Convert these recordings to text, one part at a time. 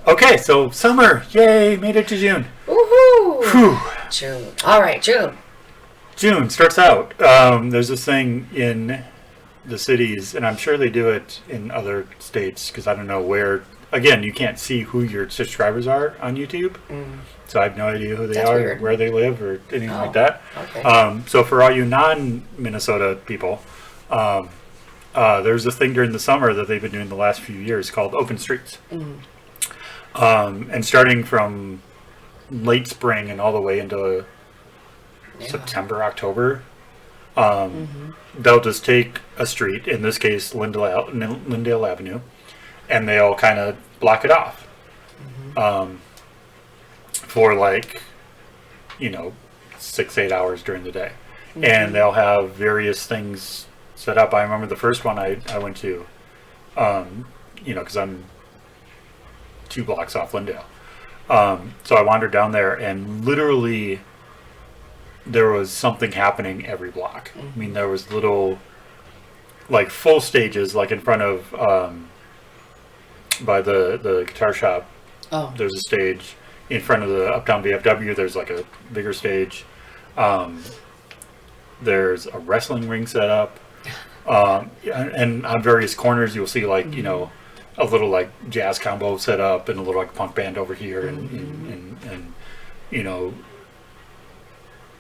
Okay, so summer, yay, made it to June. Woohoo! Whew. June. All right, June. June starts out. There's this thing in the cities, and I'm sure they do it in other states because I don't know where. Again, you can't see who your subscribers are on YouTube, so I have no idea who they That's are, weird. where they live, or anything like that. Okay. So for all you non-Minnesota people, there's a thing during the summer that they've been doing the last few years called Open Streets. And starting from late spring and all the way into September, October, they'll just take a street, in this case Lindale Avenue, and they'll kind of block it off for 6-8 hours during the day. And they'll have various things set up. I remember the first one I went to, because I'm 2 blocks off Lindale. So I wandered down there, and literally there was something happening every block. I mean, there was little, full stages, in front of, by the guitar shop. Oh. There's a stage. In front of the Uptown VFW, there's a bigger stage. There's a wrestling ring set up. And on various corners, you'll see, a little jazz combo set up, and a little punk band over here, and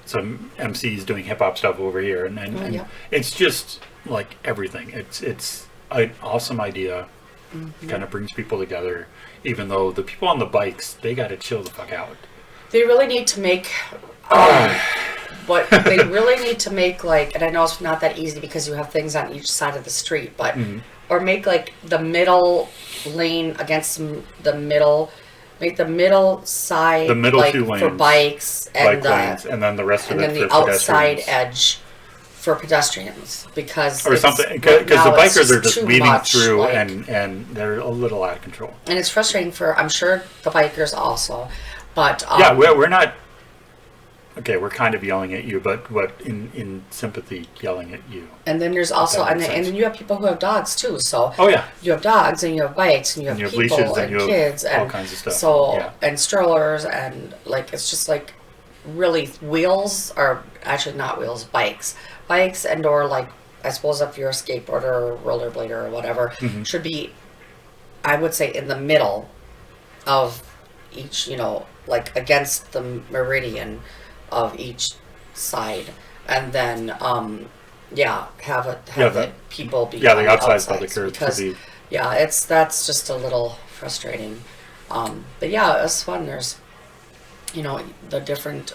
some MCs doing hip hop stuff over here, and it's just everything. It's an awesome idea. Kind of brings people together, even though the people on the bikes, they got to chill the fuck out. They really need to make what they really need to make and I know it's not that easy because you have things on each side of the street, but or make the middle lane against the middle, make the middle side the middle 2 lanes for bikes and lanes, and then the rest of it and then for the outside pedestrians. Edge for pedestrians, because or something, because the bikers are just weaving much, through and they're a little out of control, and it's frustrating for, I'm sure, the bikers also, but we're not. Okay, we're kind of yelling at you, but in sympathy, yelling at you. And then there's also, and then you have people who have dogs too. So you have dogs, and you have bikes, and you have people, leashes, and you have kids, all and kinds of stuff. So and strollers, and it's just really wheels, or actually not wheels, bikes, and or I suppose if you're a skateboarder or rollerblader or whatever, should be, I would say, in the middle of each, against the meridian of each side, and then have it people be the outside by the curb, because that's just a little frustrating, but it's fun. There's the different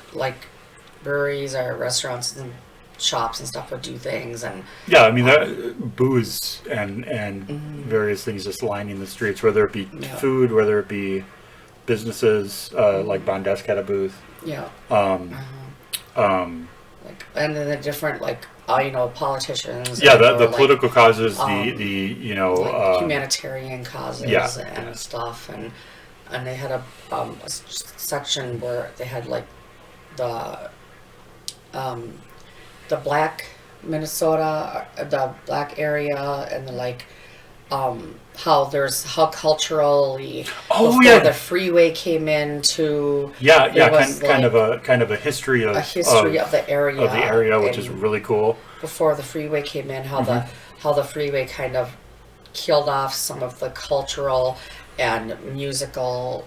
breweries or restaurants and shops and stuff would do things, and I mean that booze and various things just lining the streets, whether it be food, whether it be businesses, like Bondesk had a booth. And then the different politicians. The political causes, the humanitarian causes and stuff, and they had a section where they had the black Minnesota, the black area, and the how culturally before the freeway came into kind of a history of the area which is really cool. Before the freeway came in, how the freeway kind of killed off some of the cultural and musical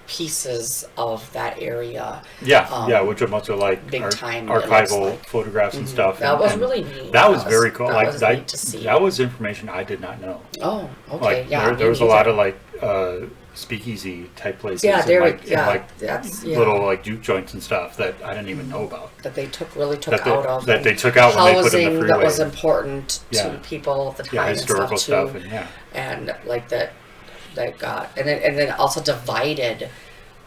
pieces of that area. Which are much of big time archival photographs and stuff. That was really neat. That was very cool. That was neat to see. That was information I did not know. Oh, okay. There was a lot of speakeasy type places. Little juke joints and stuff that I didn't even know about. That they took out of. That they took out when they put in the freeway. That was important to people at the time. Historical and stuff too. And that got, and then also divided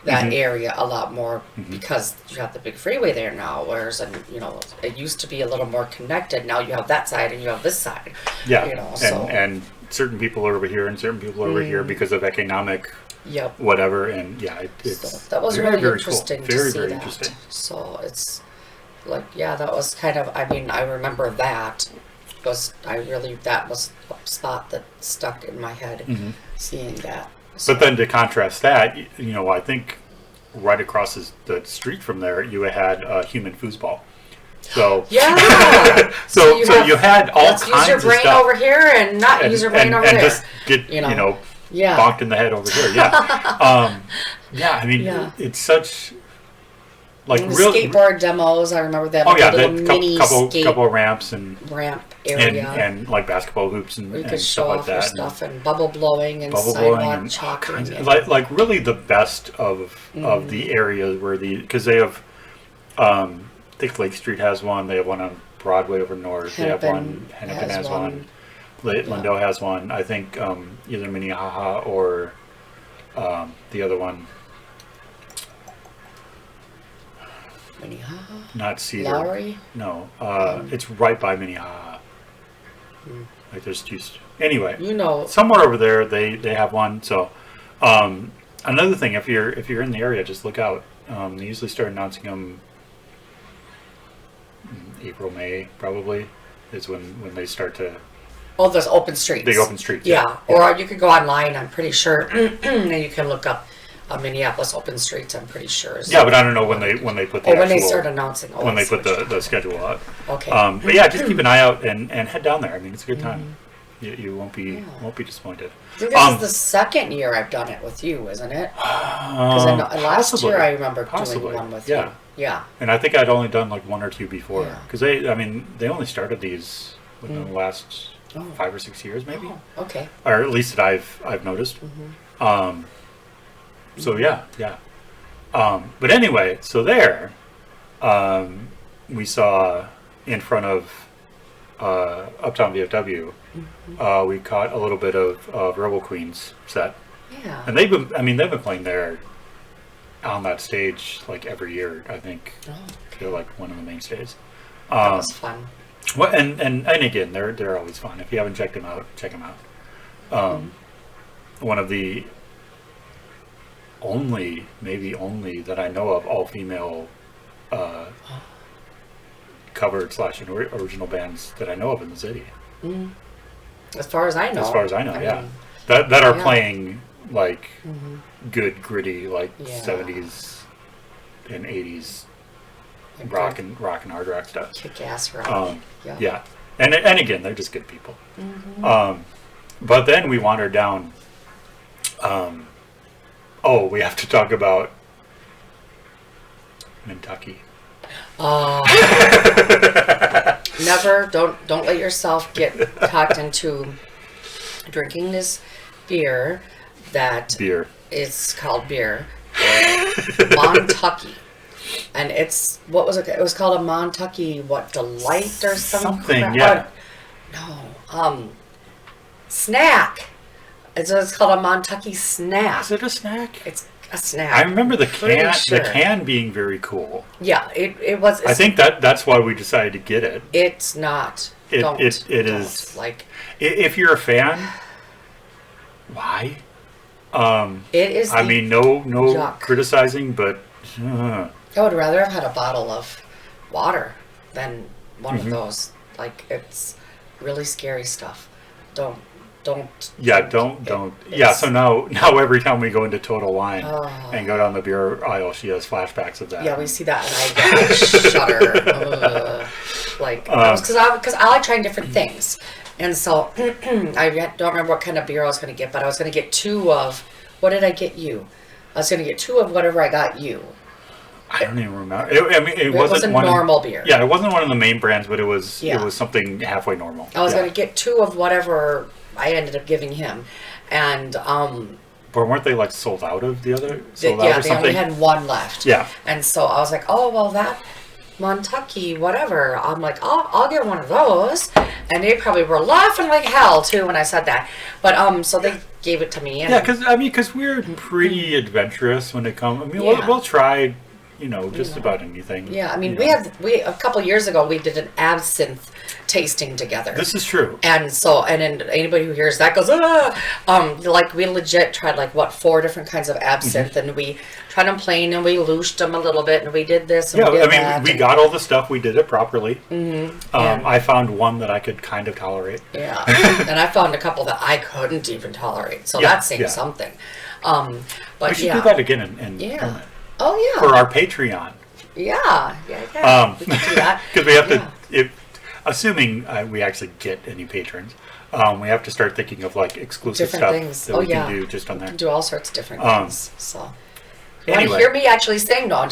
that area a lot more, because you have the big freeway there now, whereas it used to be a little more connected. Now you have that side and you have this side. And certain people are over here and certain people are over here because of economic whatever, and it's that was very, really very interesting cool. to Very, see very that. interesting. So it's that was kind of, I remember that that was a spot that stuck in my head, seeing that. But then to contrast that, I think right across the street from there, you had a human foosball. So yeah. so you had all kinds of stuff. Use your brain over here and not use your brain over there. And just get bonked in the head over here. Yeah. I mean, it's such like real skateboard demos. I remember that. Oh yeah, little mini couple ramps and ramp area and like basketball hoops and, where you and could stuff show like off that. your stuff and bubble blowing and sidewalk chalking. Like really the best of the areas where because they have. I think Lake Street has one. They have one on Broadway over north. They have one. Hennepin has one. Lindell has one. I think either Minnehaha or the other one. Minnehaha? Not Cedar. Lowry? No. It's right by Minnehaha. Like there's two. Anyway. Somewhere over there they have one. So another thing, if you're in the area, just look out. They usually start announcing them April, May, probably, is when they start to... Oh, those open streets. The open streets, yeah. Or you could go online, I'm pretty sure, and you can look up Minneapolis open streets, I'm pretty sure. So but I don't know when they put the when they start announcing. When they put the schedule out. Okay. But yeah, just keep an eye out and head down there. I mean, it's a good time. You won't be disappointed. I think this is the second year I've done it with you, isn't it? Because last year I remember doing one with you. Yeah. And I think I'd only done like one or two before. Because they only started these within the last 5 or 6 years, maybe. Oh, okay. Or at least that I've noticed. So yeah. But anyway, so there, we saw in front of Uptown VFW, we caught a little bit of Rebel Queen's set. Yeah. And they've been playing there on that stage like every year. I think they're like one of the mainstays. That was fun. Well, and again, they're always fun. If you haven't checked them out, check them out. One of the only that I know of all female covered / original bands that I know of in the city. As far as I know. Yeah. That are playing like good gritty like 70s and 80s rock and hard rock stuff. Kick ass rock. Yeah. And again, they're just good people. But then we wandered down. We have to talk about Kentucky. Never, don't let yourself get talked into drinking this beer is called beer. Montucky. And what was it? It was called a Montucky, Delight or something? Yeah. Snack. It's called a Montucky snack. Is it a snack? It's a snack. I remember the can being very cool. Yeah, it was. I think that's why we decided to get it. It's not. It is like if you're a fan, why? It is. I mean, no criticizing, but I would rather have had a bottle of water than one of those. Like, it's really scary stuff. Don't. Yeah, so now every time we go into Total Wine and go down the beer aisle, she has flashbacks of that. Yeah, we see that and I shudder. Because I like trying different things. And so I don't remember what kind of beer I was going to get, but I was going to get 2 of, what did I get you? I was going to get 2 of whatever I got you. I don't even remember. It wasn't normal beer. Yeah, it wasn't one of the main brands, but it was something halfway normal. I was going to get 2 of whatever I ended up giving him, and but weren't they like sold out of the other? They only had 1 left. Yeah, and so I was like, oh well, that Montucky, whatever. I'm like, I'll get one of those, and they probably were laughing like hell too when I said that. But so they gave it to me. And because we're pretty adventurous when it comes. I mean, we'll try, just about anything. Yeah, I mean, we a couple years ago we did an absinthe tasting together. This is true. And then anybody who hears that goes, like we legit tried 4 different kinds of absinthe, and we tried them plain, and we loosed them a little bit, and we did this. And we got all the stuff. We did it properly. I found one that I could kind of tolerate. Yeah, and I found a couple that I couldn't even tolerate. So that's saying something. But we should do that again and film it. Oh yeah. For our Patreon. Yeah. We can do that because we have to. Assuming we actually get any patrons, we have to start thinking of exclusive different stuff things. that we can do just on there. We can do all sorts of different things. So, you anyway. want to hear me actually saying no?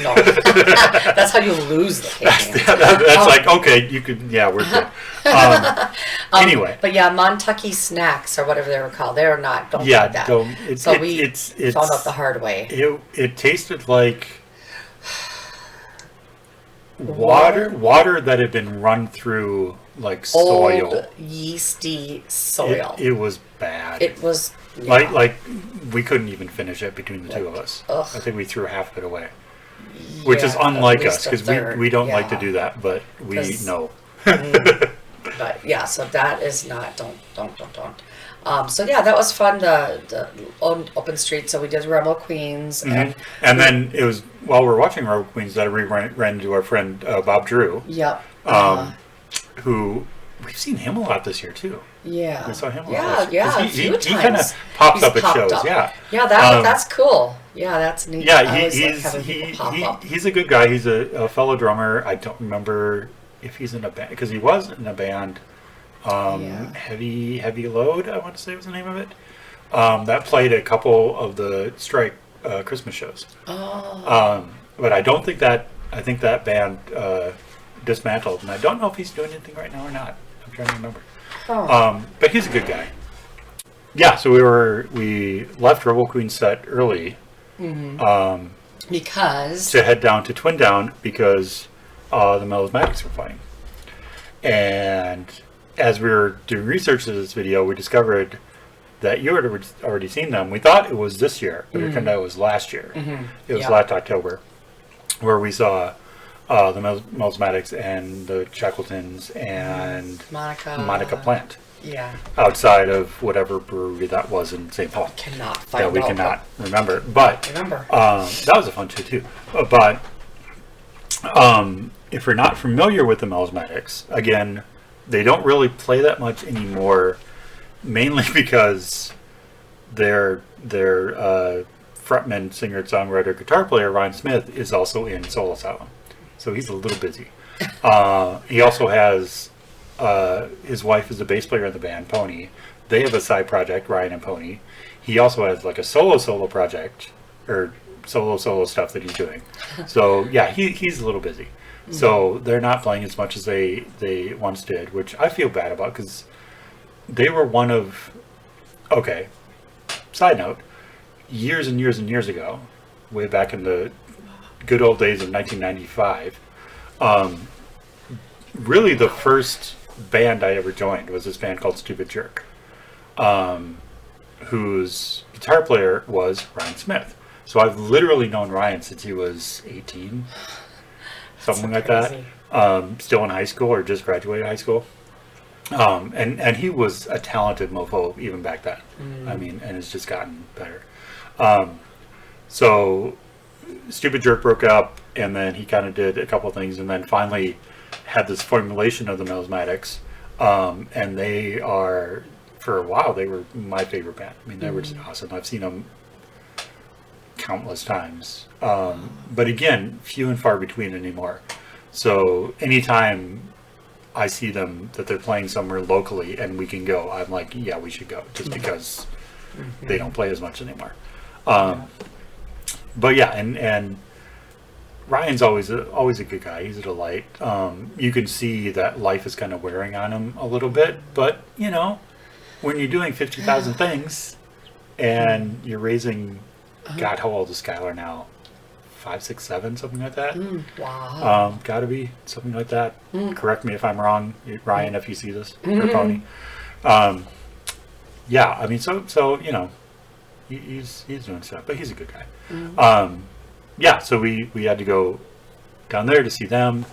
No. That's how you lose the patrons. That's okay. You could. Yeah, we're good. Anyway. But Montucky snacks or whatever they were called, they're not. Don't do that. We found out the hard way. It tasted like water that had been run through soil. Old yeasty soil. It was bad. It was we couldn't even finish it between the two of us. Ugh. I think we threw half of it away, which is unlike us because we don't like to do that, but we know. But so that is not don't. So that was fun. The open street. So we did Rebel Queens, and then it was while we were watching Rebel Queens that we ran into our friend Bob Drew. Yep. Who we've seen him a lot this year too. Yeah. We saw him a lot. He kind of pops up at shows. Yeah. Yeah, that's cool. Yeah, that's neat. Yeah, he's a good guy. He's a fellow drummer. I don't remember if he's in a band because he was in a band. Heavy Load, I want to say was the name of it. That played a couple of the Strike Christmas shows. But I don't think that. I think that band dismantled, and I don't know if he's doing anything right now or not. I'm trying to remember. But he's a good guy. Yeah, so we left Rebel Queen set early. Because to head down to Twin Down because the Melismatics were playing, and as we were doing research to this video, we discovered that you had already seen them. We thought it was this year, but it turned out it was last year. It was last October, where we saw the Melismatics and the Shackletons and Monica Plant. Yeah. Outside of whatever brewery that was in St. Paul. Cannot find that we cannot remember. But that was a fun show too. But if you're not familiar with the Melismatics, again, they don't really play that much anymore, mainly because their frontman, singer, songwriter, guitar player Ryan Smith is also in Soul Asylum, so he's a little busy. He also has his wife is a bass player in the band, Pony. They have a side project, Ryan and Pony. He also has a solo project or solo stuff that he's doing. So yeah, he's a little busy. So they're not playing as much as they once did, which I feel bad about because they were one of. Okay, side note, years and years and years ago, way back in the good old days of 1995, really the first band I ever joined was this band called Stupid Jerk, whose guitar player was Ryan Smith. So I've literally known Ryan since he was 18. Something like that. Still in high school or just graduated high school. And he was a talented mofo even back then. I mean, and it's just gotten better. So Stupid Jerk broke up, and then he kind of did a couple things, and then finally had this formulation of the Melismatics. And they are, for a while, they were my favorite band. I mean, they were just awesome. I've seen them countless times, but again, few and far between anymore. So anytime I see them that they're playing somewhere locally and we can go, I'm like, yeah, we should go, just because they don't play as much anymore. But yeah, and Ryan's always a good guy. He's a delight. You can see that life is kind of wearing on him a little bit, but when you're doing 50,000 things and you're raising, God, how old is Skylar now? 5, 6, 7, something like that. Wow. Gotta be something like that. Correct me if I'm wrong, Ryan, if you see this, or Pony. Yeah, I mean, so he's doing stuff, but he's a good guy. yeah, so we had to go down there to see them,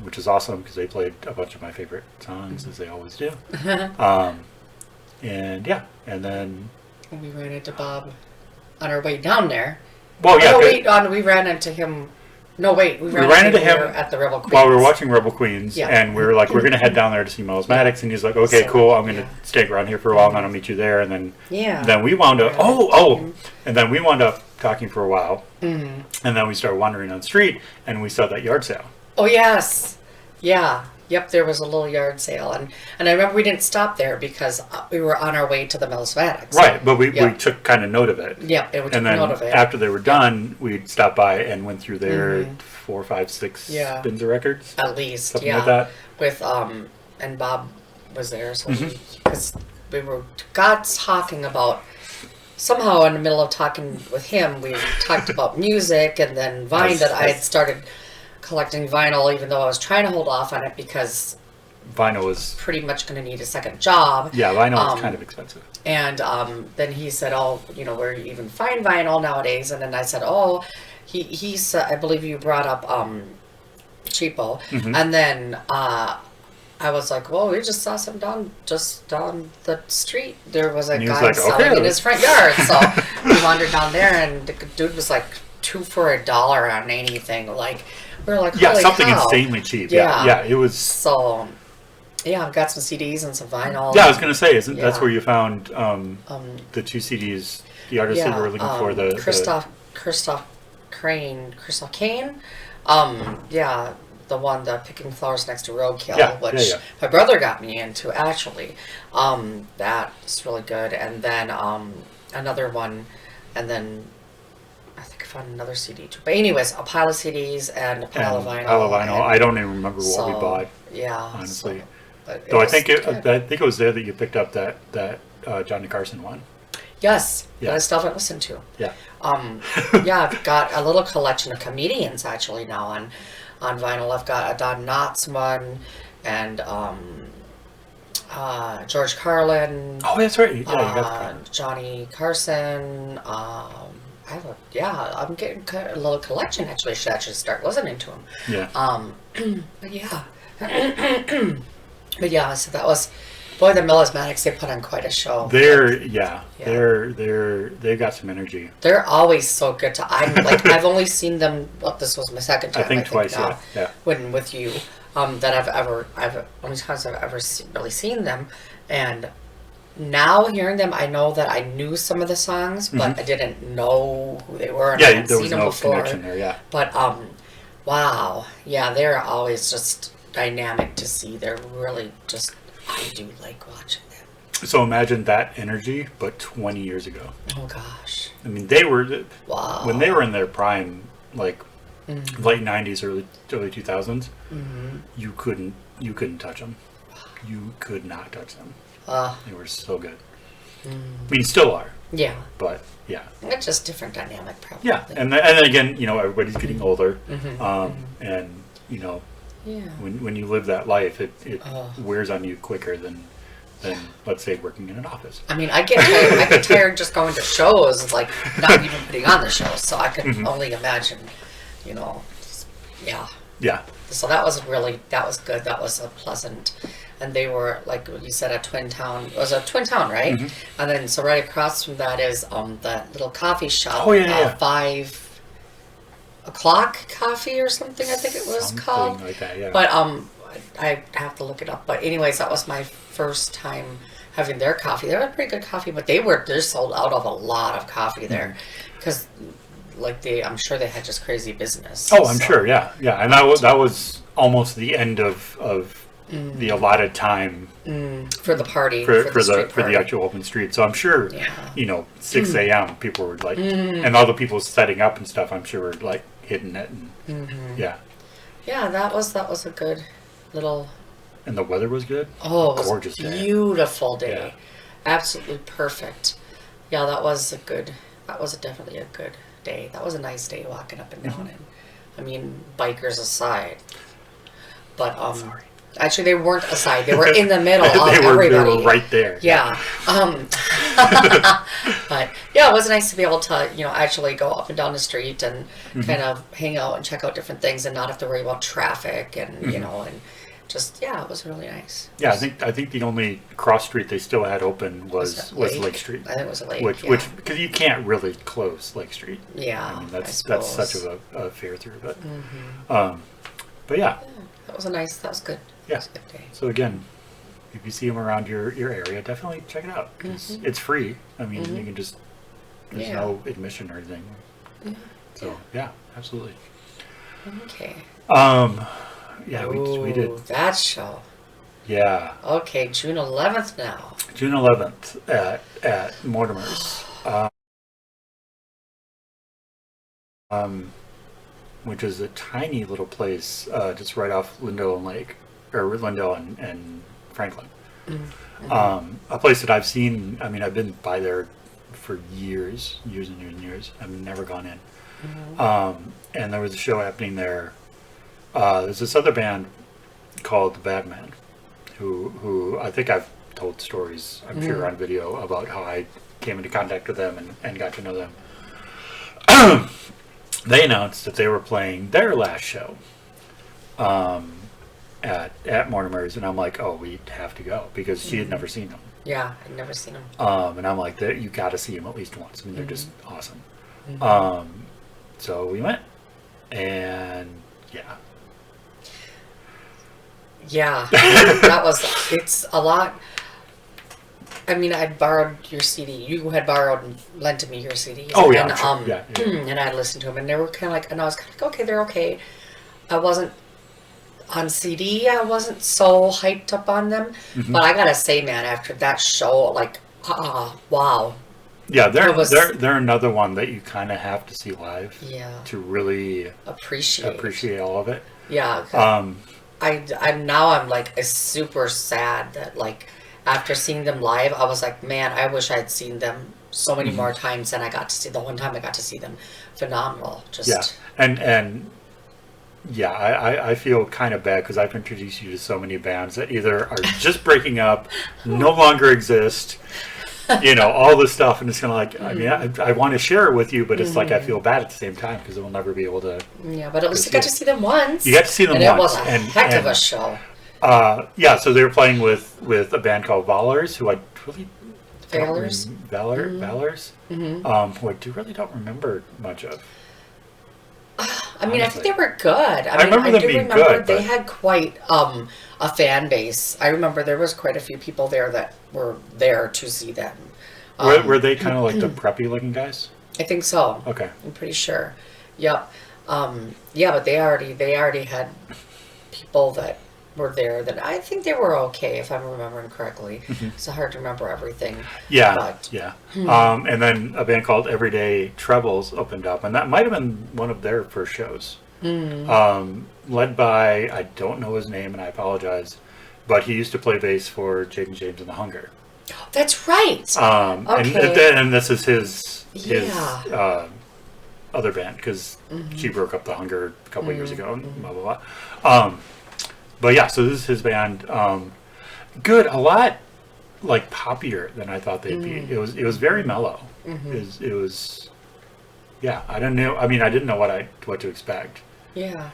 which is awesome because they played a bunch of my favorite songs as they always do. And yeah, and then we ran into Bob on our way down there. well, yeah, Oh, wait, we ran into him. No, wait, we ran into him at the Rebel Queens. while we were watching Rebel Queens, Yeah. and we were like, we're going to head down there to see Miles Maddox, and he's like, okay, So, cool, I'm going to yeah. stay around here for a while, I'm going to meet you there, and Yeah. then we wound up, and then we wound up talking for a while, Mm-hmm. and then we started wandering on the street, and we saw that yard sale. Oh, yes. Yeah. Yep, there was a little yard sale. And I remember we didn't stop there because we were on our way to the Melismatics. Right, but we Yeah. took kind of note of it. Yep, and we took And then note of it. after they were done, we'd stop by and went through their 4, 5, 6 Yeah. bins of records. At least, Something yeah. like that. With, and Bob was there. So Mm-hmm. because we were talking about, somehow in the middle of talking with him, we talked about music and then Vine, that I had started collecting vinyl, even though I was trying to hold off on it because Vinyl was, pretty much going to need a second job. yeah, vinyl is kind of expensive. And then he said, "Oh, where you even find vinyl nowadays?" And then I said, "Oh, he said, I believe you brought up cheapo." Mm-hmm. And then I was like, "Well, we just saw some just down the street. There was a And he was guy like, selling "Okay." in his front yard." So we wandered down there, and the dude was like 2 for $1 on anything. Like we were like, Yeah, "Holy something cow." insanely cheap. Yeah. Yeah, it was. So yeah, I've got some CDs and some vinyl. Yeah, I was gonna say, isn't that's Yeah. where you found the 2 CDs, the artists that we were looking for, the Christoph Kane. Yeah, the one, the Picking Flowers Next to Roadkill, Yeah, which yeah. my brother got me into actually. That's really good. And then another one, and then I think I found another CD too. But anyways, a pile of CDs and a pile of vinyl. Pile of vinyl. and I don't even remember what so, we bought. Yeah, honestly. so, but Though I was think good. I think it was there that you picked up that Johnny Carson one. Yes, Yeah. that I still haven't listened to. Yeah. Yeah, I've got a little collection of comedians actually now on vinyl. I've got a Don Knotts one and George Carlin. Oh, that's right. Yeah, you got Johnny Carson. I'm getting a little collection actually. I should actually start listening to them. yeah. But yeah. But yeah, so that was, boy, the Melismatics, they put on quite a show. They've got some energy. They're always so good to. I've only seen them. Well, this was my second time. I think twice. now, Yeah. When with you, that I've only times I've ever really seen them, and now hearing them, I know that I knew some of the songs, but I didn't know who they were. And I Yeah, hadn't there seen was them no before. connection there. Yeah. But wow, yeah, they're always just dynamic to see. They're really just. I do like watching them. So imagine that energy, but 20 years ago. Oh gosh. I mean, they were Wow. when they were in their prime, like late 90s, early 2000s. You couldn't touch them. You could not touch them. They were so good. I mean, still are. Yeah. But yeah. It's just different dynamic, probably. Yeah, and then again, everybody's getting older, and Yeah. when you live that life, it wears on you quicker than let's say working in an office. I mean, I get tired just going to shows, like not even putting on the shows. So I can only imagine, yeah. Yeah. So that was good. That was a pleasant, and they were like you said, a twin town. It was a twin town, right? And then so right across from that is that little coffee shop. Oh yeah. 5 o'clock coffee or something. I think it was called. Something like that. Yeah. But I have to look it up. But anyways, that was my first time having their coffee. They were pretty good coffee, but they're sold out of a lot of coffee there, because I'm sure they had just crazy business. Oh, I'm sure. Yeah, yeah, and that was almost the end of the allotted time for the party for street the party. actual open street. So I'm sure 6 a.m. people were like, and all the people setting up and stuff. I'm sure were like hitting it. And, yeah. Yeah, that was a good little. And the weather was good. Oh, it was gorgeous a day. beautiful day. Yeah. Absolutely perfect. Yeah, that was definitely a good day. That was a nice day walking up and down. And I mean, bikers aside, but actually they weren't aside. They were in the middle of they everybody. were right there. Yeah. But yeah, it was nice to be able to, actually go up and down the street and kind of hang out and check out different things and not have to worry about traffic and, and just, it was really nice. Yeah, I think the only cross street they still had open was Lake Street. I think it was a lake. Which because you can't really close Lake Street. Yeah, I mean that's such a fair through, but but that was good. Yeah. That was a good day. So again, if you see them around your area, definitely check it out. 'Cause it's free. I mean, you can just there's no admission or anything. So yeah, absolutely. Okay. Yeah, we did that show. Yeah. Okay, June 11th now. June 11th at Mortimer's, which is a tiny little place just right off Lindell and Lake, or Lindell and Franklin. A place that I've seen. I mean, I've been by there for years and years and years. I've never gone in. And there was a show happening there. There's this other band called the Bad Man, who I think I've told stories, I'm sure, on video about how I came into contact with them and got to know them. They announced that they were playing their last show at Mortimer's, and I'm like, oh, we have to go, because she had never seen them. Yeah, I'd never seen them. And I'm like, you got to see them at least once. I mean, they're just awesome. So we went, and yeah, it's a lot. I mean, I'd borrowed your CD. You had borrowed and lent to me your CDs. Oh, yeah, and, sure. And I'd listened to them, and they were kind of like, and I was kind of like, okay, they're okay. I wasn't on CD. I wasn't so hyped up on them, but I gotta say, man, after that show, like, wow. Yeah, they're another one that you kind of have to see live. Yeah. To really appreciate all of it. Yeah. I'm like super sad that, like, after seeing them live, I was like, man, I wish I'd seen them so many more times than I got to see. The one time I got to see them, phenomenal. Just and I feel kind of bad because I've introduced you to so many bands that either are just breaking up, no longer exist, all this stuff, and it's kind of like, I mean, I want to share it with you, but it's like I feel bad at the same time because we'll never be able to. Yeah, but at least you got to see them once. You got to see them and once, it was a heck of a show. So they were playing with a band called Valors, who I really Valors, who I really don't remember much of. I mean, honestly. I think they were good. I remember them being good. They had quite a fan base. I remember there was quite a few people there that were there to see them. Were they kind of like the preppy looking guys? I think so. Okay. I'm pretty sure. Yep. Yeah, but they already had people that were there that I think they were okay, if I'm remembering correctly. It's hard to remember everything. Yeah, but, yeah. And then a band called Everyday Trebles opened up, and that might have been one of their first shows. Led by, I don't know his name, and I apologize, but he used to play bass for Jaden James and the Hunger. That's right. Okay. And this is his other band, because she broke up the Hunger a couple of years ago, and blah, blah, blah. But yeah, so this is his band. Good, a lot like poppier than I thought they'd be. It was very mellow. It was I didn't know what to expect. Yeah.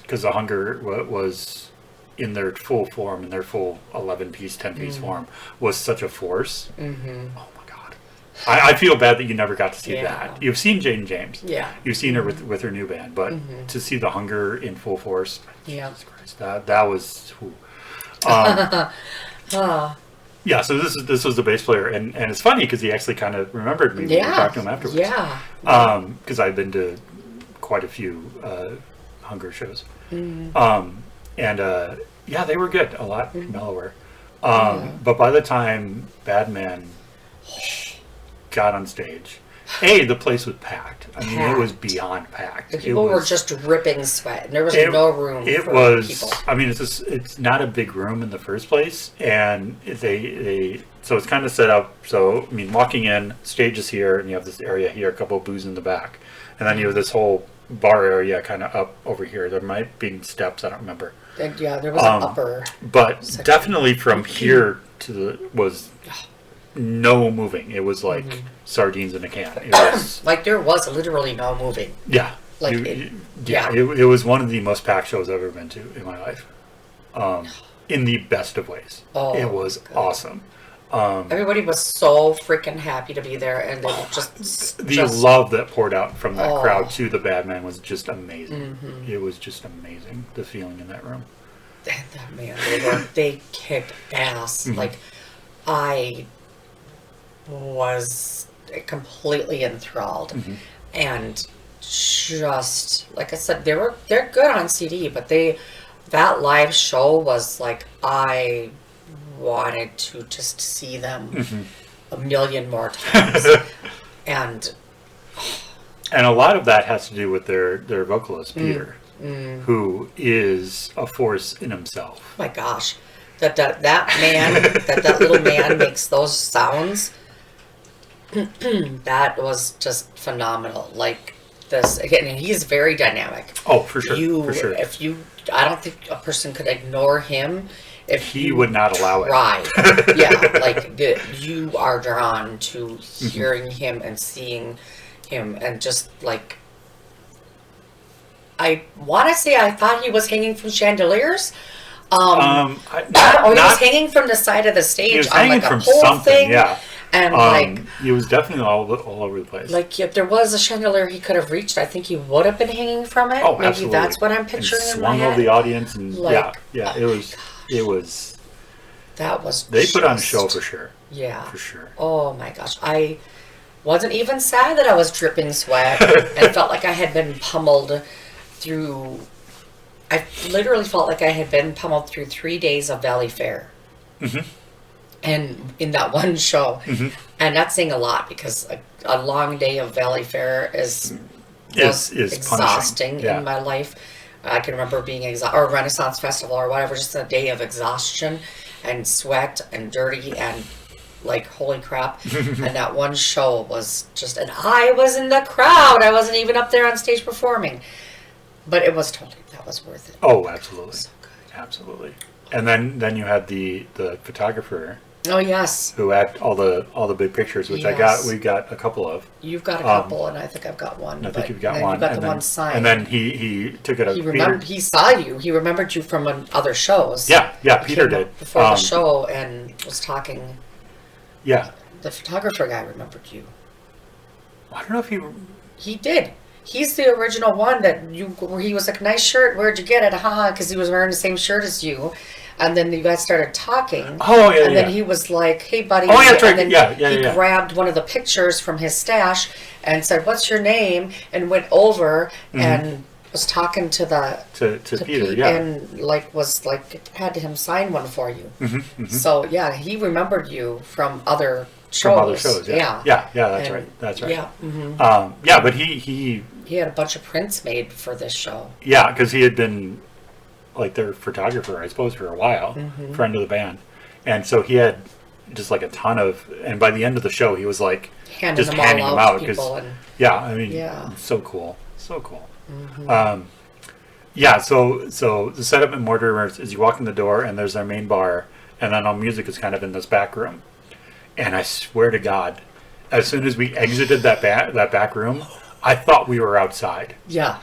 Because the Hunger was in their full form, in their full 11-piece, 10-piece form, was such a force. Oh my God. I feel bad that you never got to see that. You've seen Jane James. Yeah. You've seen her with her new band, but to see the Hunger in full force, Jesus Christ, that was. Yeah, so this was the bass player, and it's funny because he actually kind of remembered me when we talked to him afterwards. Yeah. Because I've been to quite a few Hunger shows, and they were good, a lot mellower. But by the time Badman got on stage, the place was packed. I mean, it was beyond packed. The people were just dripping sweat, and there was no room for people. I mean, it's not a big room in the first place, and so it's kind of set up. So, I mean, walking in, stage is here, and you have this area here, a couple of booths in the back, and then you have this whole bar area kind of up over here. There might be steps, I don't remember. Yeah, there was an upper but section. Definitely from here to was no moving. It was like sardines in a can. It was like there was literally no moving. yeah. Like It was one of the most packed shows I've ever been to in my life. In the best of ways. Oh, it was good. awesome. Everybody was so freaking happy to be there, and they the love that poured out from that Oh. crowd to the Badman was just amazing. It was just amazing, the feeling in that room. man, they kicked ass. Like I was completely enthralled, and just like I said, they're good on CD, but that live show was like I wanted to just see them a million more times, and Mm. a lot of that has to do with their vocalist Peter, who is a force in himself. oh my gosh, that man, that little man makes those sounds. That was just phenomenal. Like this again, and he's very dynamic. Oh, for sure. For sure. I don't think a person could ignore him. If He would not allow it. Right. Yeah, like you are drawn to hearing him and seeing him, and just like I want to say I thought he was hanging from chandeliers. He was hanging from the side of the stage He was on hanging like a from pole something, thing. yeah. And like he was definitely all over the place. like if there was a chandelier he could have reached, I think he would have been hanging from it. Oh, Maybe absolutely. that's what I'm picturing and in my swung over head. the audience, and Like, yeah. It was. That was. They put on a just- show for sure. Yeah. For sure. Oh my gosh, I wasn't even sad that I was dripping sweat and felt like I had been pummeled through. I literally felt like I had been pummeled through 3 days of Valley Fair. And in that one show, and that's saying a lot because a long day of Valley Fair was exhausting in my life. I can remember being or Renaissance Festival or whatever, just a day of exhaustion and sweat and dirty and like holy crap. And that one show was just, and I was in the crowd. I wasn't even up there on stage performing, but it was totally, that was worth it. Oh, absolutely, So good. absolutely. And then you had the photographer Oh yes, who had all the big pictures, which Yes. we got a couple of. you've got a couple, and I think I've got one. I but think you've got then one. You got and the then, one signed. And then he took it up. he remembered. He saw you. He remembered you from other shows. Yeah, He Peter came did. up before the show and was talking. Yeah. The photographer guy remembered you. I don't know if He did. He's the original one where he was like, nice shirt, where'd you get it? Haha, because he was wearing the same shirt as you. And then you guys started talking. Oh, yeah, And then he was like, hey, buddy. Oh, yeah, that's right. And then Yeah. he grabbed one of the pictures from his stash and said, what's your name? And went over and was talking to to Peter, Pete, yeah. and had him sign one for you. So yeah, he remembered you from other shows. From other shows, yeah. Yeah, that's And- right. That's right. Yeah. Yeah, but he He had a bunch of prints made for this show. yeah, because he had been like their photographer, I suppose, for a while, friend of the band, and so he had just like a ton of. And by the end of the show, he was like Handing just them handing all them out out to because people. And I mean, Yeah. so cool. Yeah, so the setup in Mortimer is you walk in the door and there's our main bar, and then our music is kind of in this back room. And I swear to God, as soon as we exited that back room, I thought we were outside. yeah,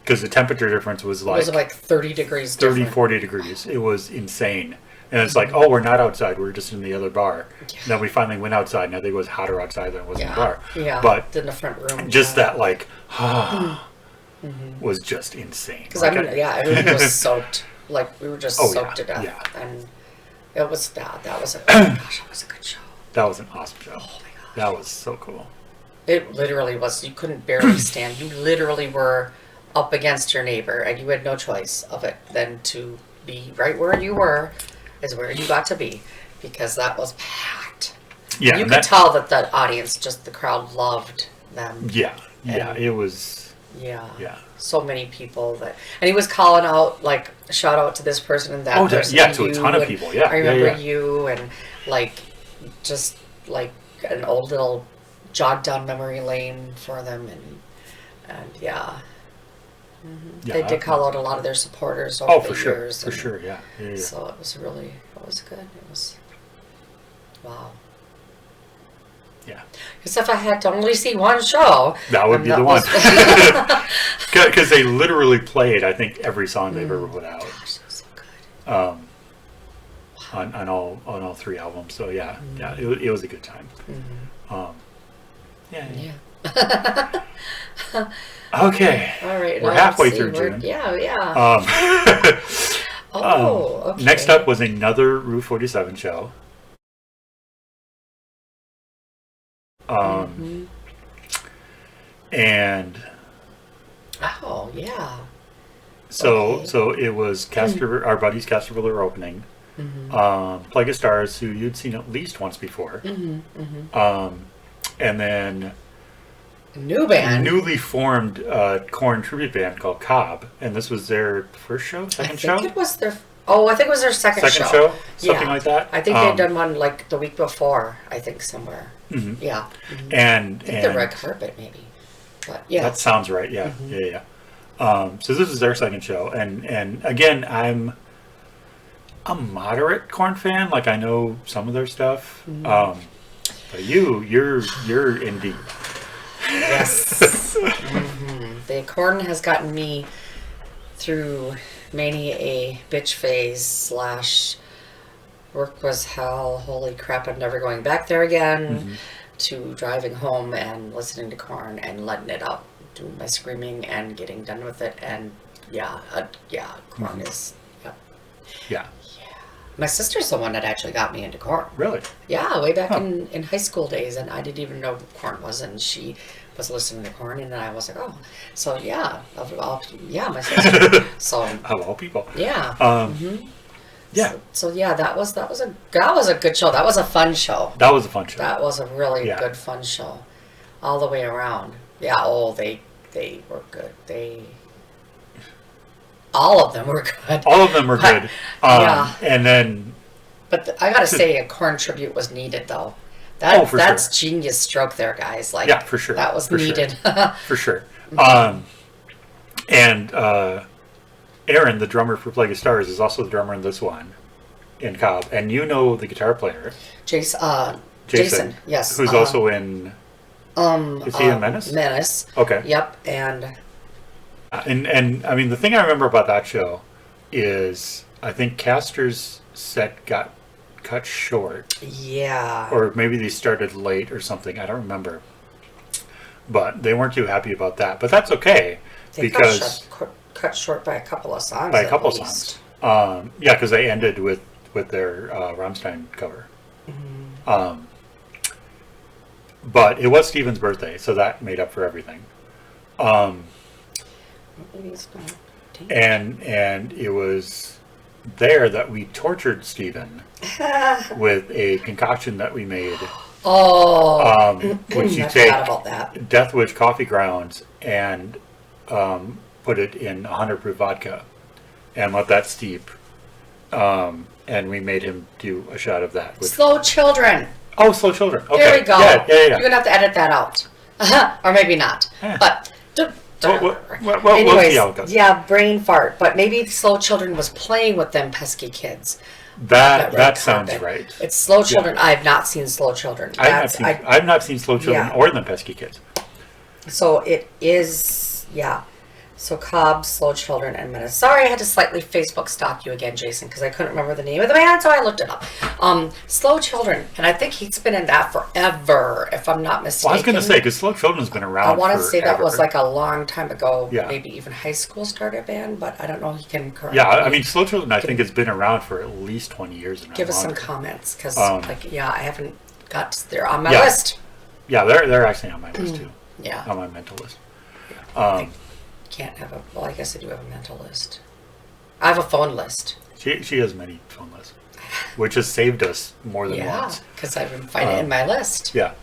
Because the temperature difference was it was like like 30 degrees 30, different. 40 degrees. It was insane. And it's like, oh, we're not outside. We're just in the other bar. Yeah. Then we finally went outside, and I think it was hotter outside than it was in the bar. Yeah, But in the front room. just that, like, was just insane. Because Like, everything was soaked. Like we were just Oh, soaked yeah, to death. yeah. And it was that. That was that was a good show. That was an awesome show. Oh my gosh. That was so cool. It literally was. You couldn't barely stand. You literally were up against your neighbor, and you had no choice of it than to be right where you were, is where you got to be, because that was packed. Yeah, You and could tell that the audience, just the crowd, loved them. Yeah, And- it was. Yeah. Yeah. So many people and he was calling out, like, shout out to this person and that Oh, person. yeah, and to a you, ton of and people, yeah, I remember yeah. you, and like, just like an old little jog down memory lane for them, and yeah. Yeah, They did call out a lot of their supporters over Oh, the for sure, years. for and sure, yeah. So it was good. It was, wow. Yeah. Because if I had to only see one show, that would and be that the one. was- Because they literally played, I think, every song they've ever put out. so good. On all 3 albums. So yeah, it was a good time. Yeah. Okay. All right. We're now halfway let's see. through June. Yeah. Okay. Next up was another Route 47 show. And oh yeah. so it was Castor, our buddies Casterville are opening. Plague of Stars, who you'd seen at least once before. And then A new band. newly formed Korn tribute band called Cobb, and this was their first show, second show? I think it was their. Oh, I think it was their second show? Something like that? I think they'd done one like the week before. I think somewhere. Yeah. And I think the red carpet maybe. But yeah. that sounds right. Yeah, yeah. So this is their second show, and again, I'm a moderate Korn fan. Like I know some of their stuff, but you're in deep. Yes. The Korn has gotten me through many a bitch phase / work was hell, holy crap, I'm never going back there again, to driving home and listening to Korn and letting it out, doing my screaming and getting done with it. And Korn is, Yeah. My sister's the one that actually got me into Korn. Really? Yeah, way back in high school days, and I didn't even know what Korn was, and she was listening to Korn, and then I was like, oh, so yeah, my sister. So Of all people. yeah, Yeah. So yeah, that was a good show. That was a fun show. That was a fun show. That was a really good fun show, all the way around. Yeah. Oh, they were good. All of them were good. All of them were good. Yeah. And then... But I gotta say, a Korn tribute was needed, though. That's genius stroke there, guys. Like, yeah, for sure. That was needed. For sure. And Aaron, the drummer for Plague of Stars, is also the drummer in this one, in Cobb. And you know the guitar player. Jason, yes. Who's also in... is he in Menace? Menace. Okay. Yep, and I mean, the thing I remember about that show is I think Castor's set got cut short. Yeah. Or maybe they started late or something. I don't remember. But they weren't too happy about that. But that's okay. They because cut short by a couple of songs. By a couple of songs. Yeah, because they ended with their Rammstein cover. But it was Steven's birthday, so that made up for everything. And it was there that we tortured Steven with a concoction that we made. Which you take about that. Death Wish coffee grounds and put it in 100 proof vodka and let that steep. And we made him do a shot of that. Slow Children. Oh, Slow Children. Okay. There we go. Yeah. You're going to have to edit that out. Or maybe not. Yeah. But... we'll see how it goes. Yeah, brain fart. But maybe Slow Children was playing with them pesky kids. That sounds right. It's Slow Children. Yeah. I've not seen Slow Children. I've not seen Slow Children or the Pesky Kids. So it is, yeah. So Cobb, Slow Children, and Menace. Sorry, I had to slightly Facebook stalk you again, Jason, because I couldn't remember the name of the band, so I looked it up. Slow Children, and I think he's been in that forever, if I'm not mistaken. Well, I was going to say, because Slow Children's been around I want to forever. say that was like a long time ago, yeah. Maybe even high school started band, but I don't know, he can correct me. I mean, Slow Children, I think, has been around for at least 20 years. Give us some comments, because, I haven't got, they're on my list. Yeah, they're actually on my list, too. Yeah. On my mental list. Can't have a, well, I guess I do have a mental list. I have a phone list. She has many phone lists, which has saved us more than once. Yeah, because I didn't find it in my list. Yeah.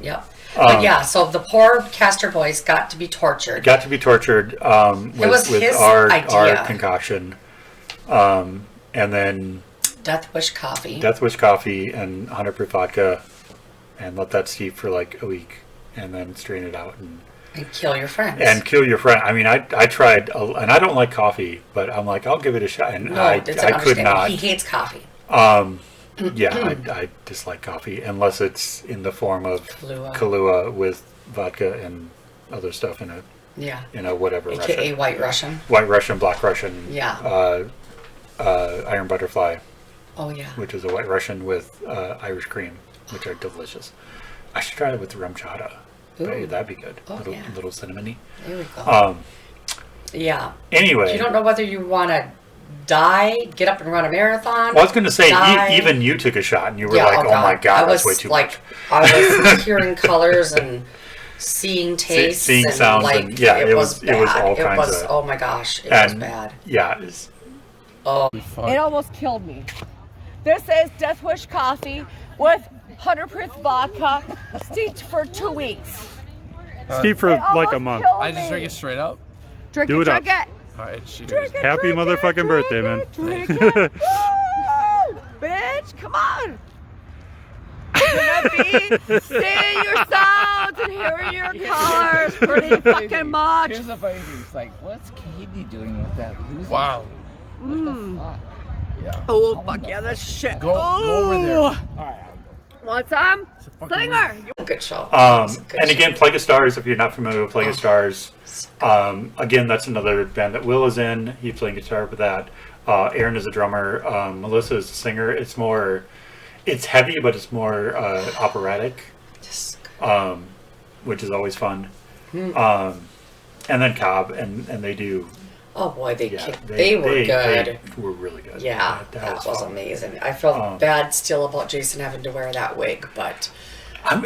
Yep. But yeah, so the poor Castor boys got to be tortured. With our concoction. And then... Death Wish coffee and 100 proof vodka, and let that steep for like a week, and then strain it out and kill your friends. I mean, I tried, and I don't like coffee, but I'm like, I'll give it a shot, and I could not. He hates coffee. Yeah, I dislike coffee unless it's in the form of Kahlua. Kahlua with vodka and other stuff in it. Yeah. Whatever. AKA Russian. White Russian. White Russian, Black Russian. Yeah. Iron Butterfly, Oh yeah. which is a White Russian with Irish cream, which are delicious. I should try it with rum chata. Ooh. That'd be good. Oh, little, yeah. little cinnamony. There we go. Yeah. Anyway. You don't know whether you want to die, get up and run a marathon. Well, I was going to say, die. Even you took a shot and you were like, oh my God, that's way too much. I was hearing colors and seeing tastes. Seeing and sounds. like, And, yeah, it was bad. all kinds of. Oh my gosh. It was bad. Yeah. Oh. It almost killed me. This is Death Wish coffee with 100 proof vodka, steeped for 2 weeks. Steep for It like a almost month. killed I just me. drink it straight up. Drink Do it, it up. drink it. Alright, she Drink it, Happy drink motherfucking it, birthday, drink man. it, drink it. Woo! Bitch, come on. Gonna be seeing your sounds and hearing your colors pretty fucking much. Here's the funny thing. It's like, what's Katie doing with that loser? Wow. Fuck. Yeah. Oh, fuck yeah, that's shit. Go over there. All right. Want some? Singer. Good show. And again, Plague of Stars, if you're not familiar with Plague of Stars, again, that's another band that Will is in. He's playing guitar with that. Aaron is a drummer. Melissa is a singer. It's heavy, but it's more operatic, which is always fun. And then Cobb, and they do. Oh boy, they were good. They were really good. Yeah, that was fun. amazing. I felt bad still about Jason having to wear that wig, but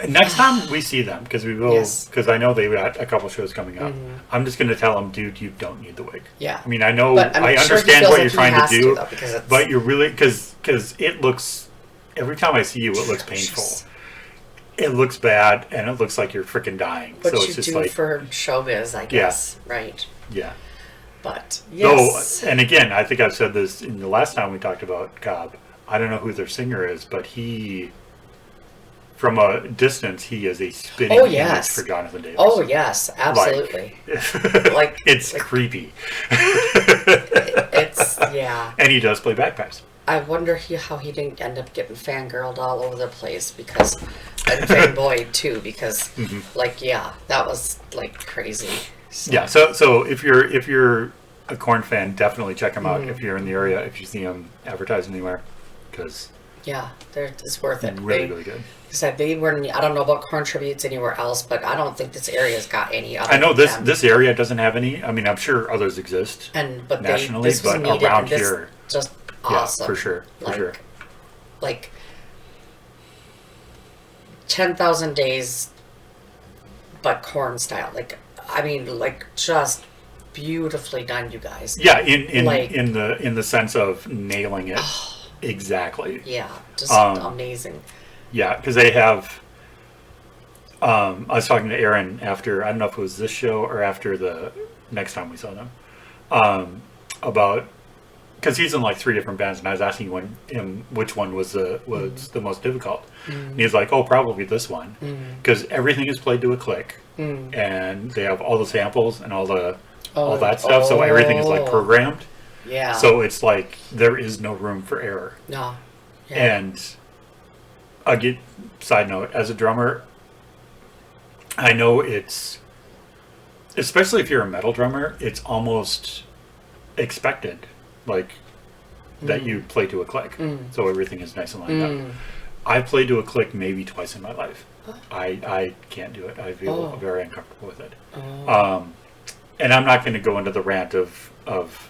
next time we see them, because we will, Yes. because I know they've got a couple shows coming up. I'm just going to tell them, dude, you don't need the wig. yeah. I mean, I know, But I'm I sure he understand feels what like you're he trying has to to, do, though, because it's- but you're really, because it looks, every time I see you, it looks painful. It looks bad, and it looks like you're freaking dying. What so you it's just do like, for showbiz, I guess, right? yeah. But yes, Though, and again, I think I've said this in the last time we talked about Cobb. I don't know who their singer is, but he, from a distance, he is a spitting Oh, image yes. for Jonathan Davis. oh yes, absolutely. Like It's creepy. it's yeah. And he does play bagpipes. I wonder how he didn't end up getting fangirled all over the place because, and fanboyed too because, like that was like crazy. So, Yeah, so if you're a Korn fan, definitely check him out if you're in the area, if you see him advertised anywhere, because yeah, it's worth it. really, They really good. said they were. I don't know about Korn tributes anywhere else, but I don't think this area's got any. Other I know than them. this area doesn't have any. I mean, I'm sure others exist but nationally, this was but needed, around and this here, just yeah, awesome. for sure, Like 10,000 days, but Korn style. Like I mean, like just beautifully done, you guys. Yeah, in Like- in the sense of nailing it exactly. Yeah, just Um, amazing. Yeah, because they have. I was talking to Aaron after, I don't know if it was this show or after the next time we saw them, about, because he's in like 3 different bands, and I was asking him which one was the most difficult, and he's like, oh, probably this one, because everything is played to a click, and they have all the samples and all that stuff, so everything is like programmed, Yeah. so it's like there is no room for error. No. Yeah. And again, side note, as a drummer, I know it's, especially if you're a metal drummer, it's almost expected, like, that you play to a click. So everything is nice and lined up. I played to a click maybe twice in my life. I can't do it. I feel very uncomfortable with it. And I'm not going to go into the rant of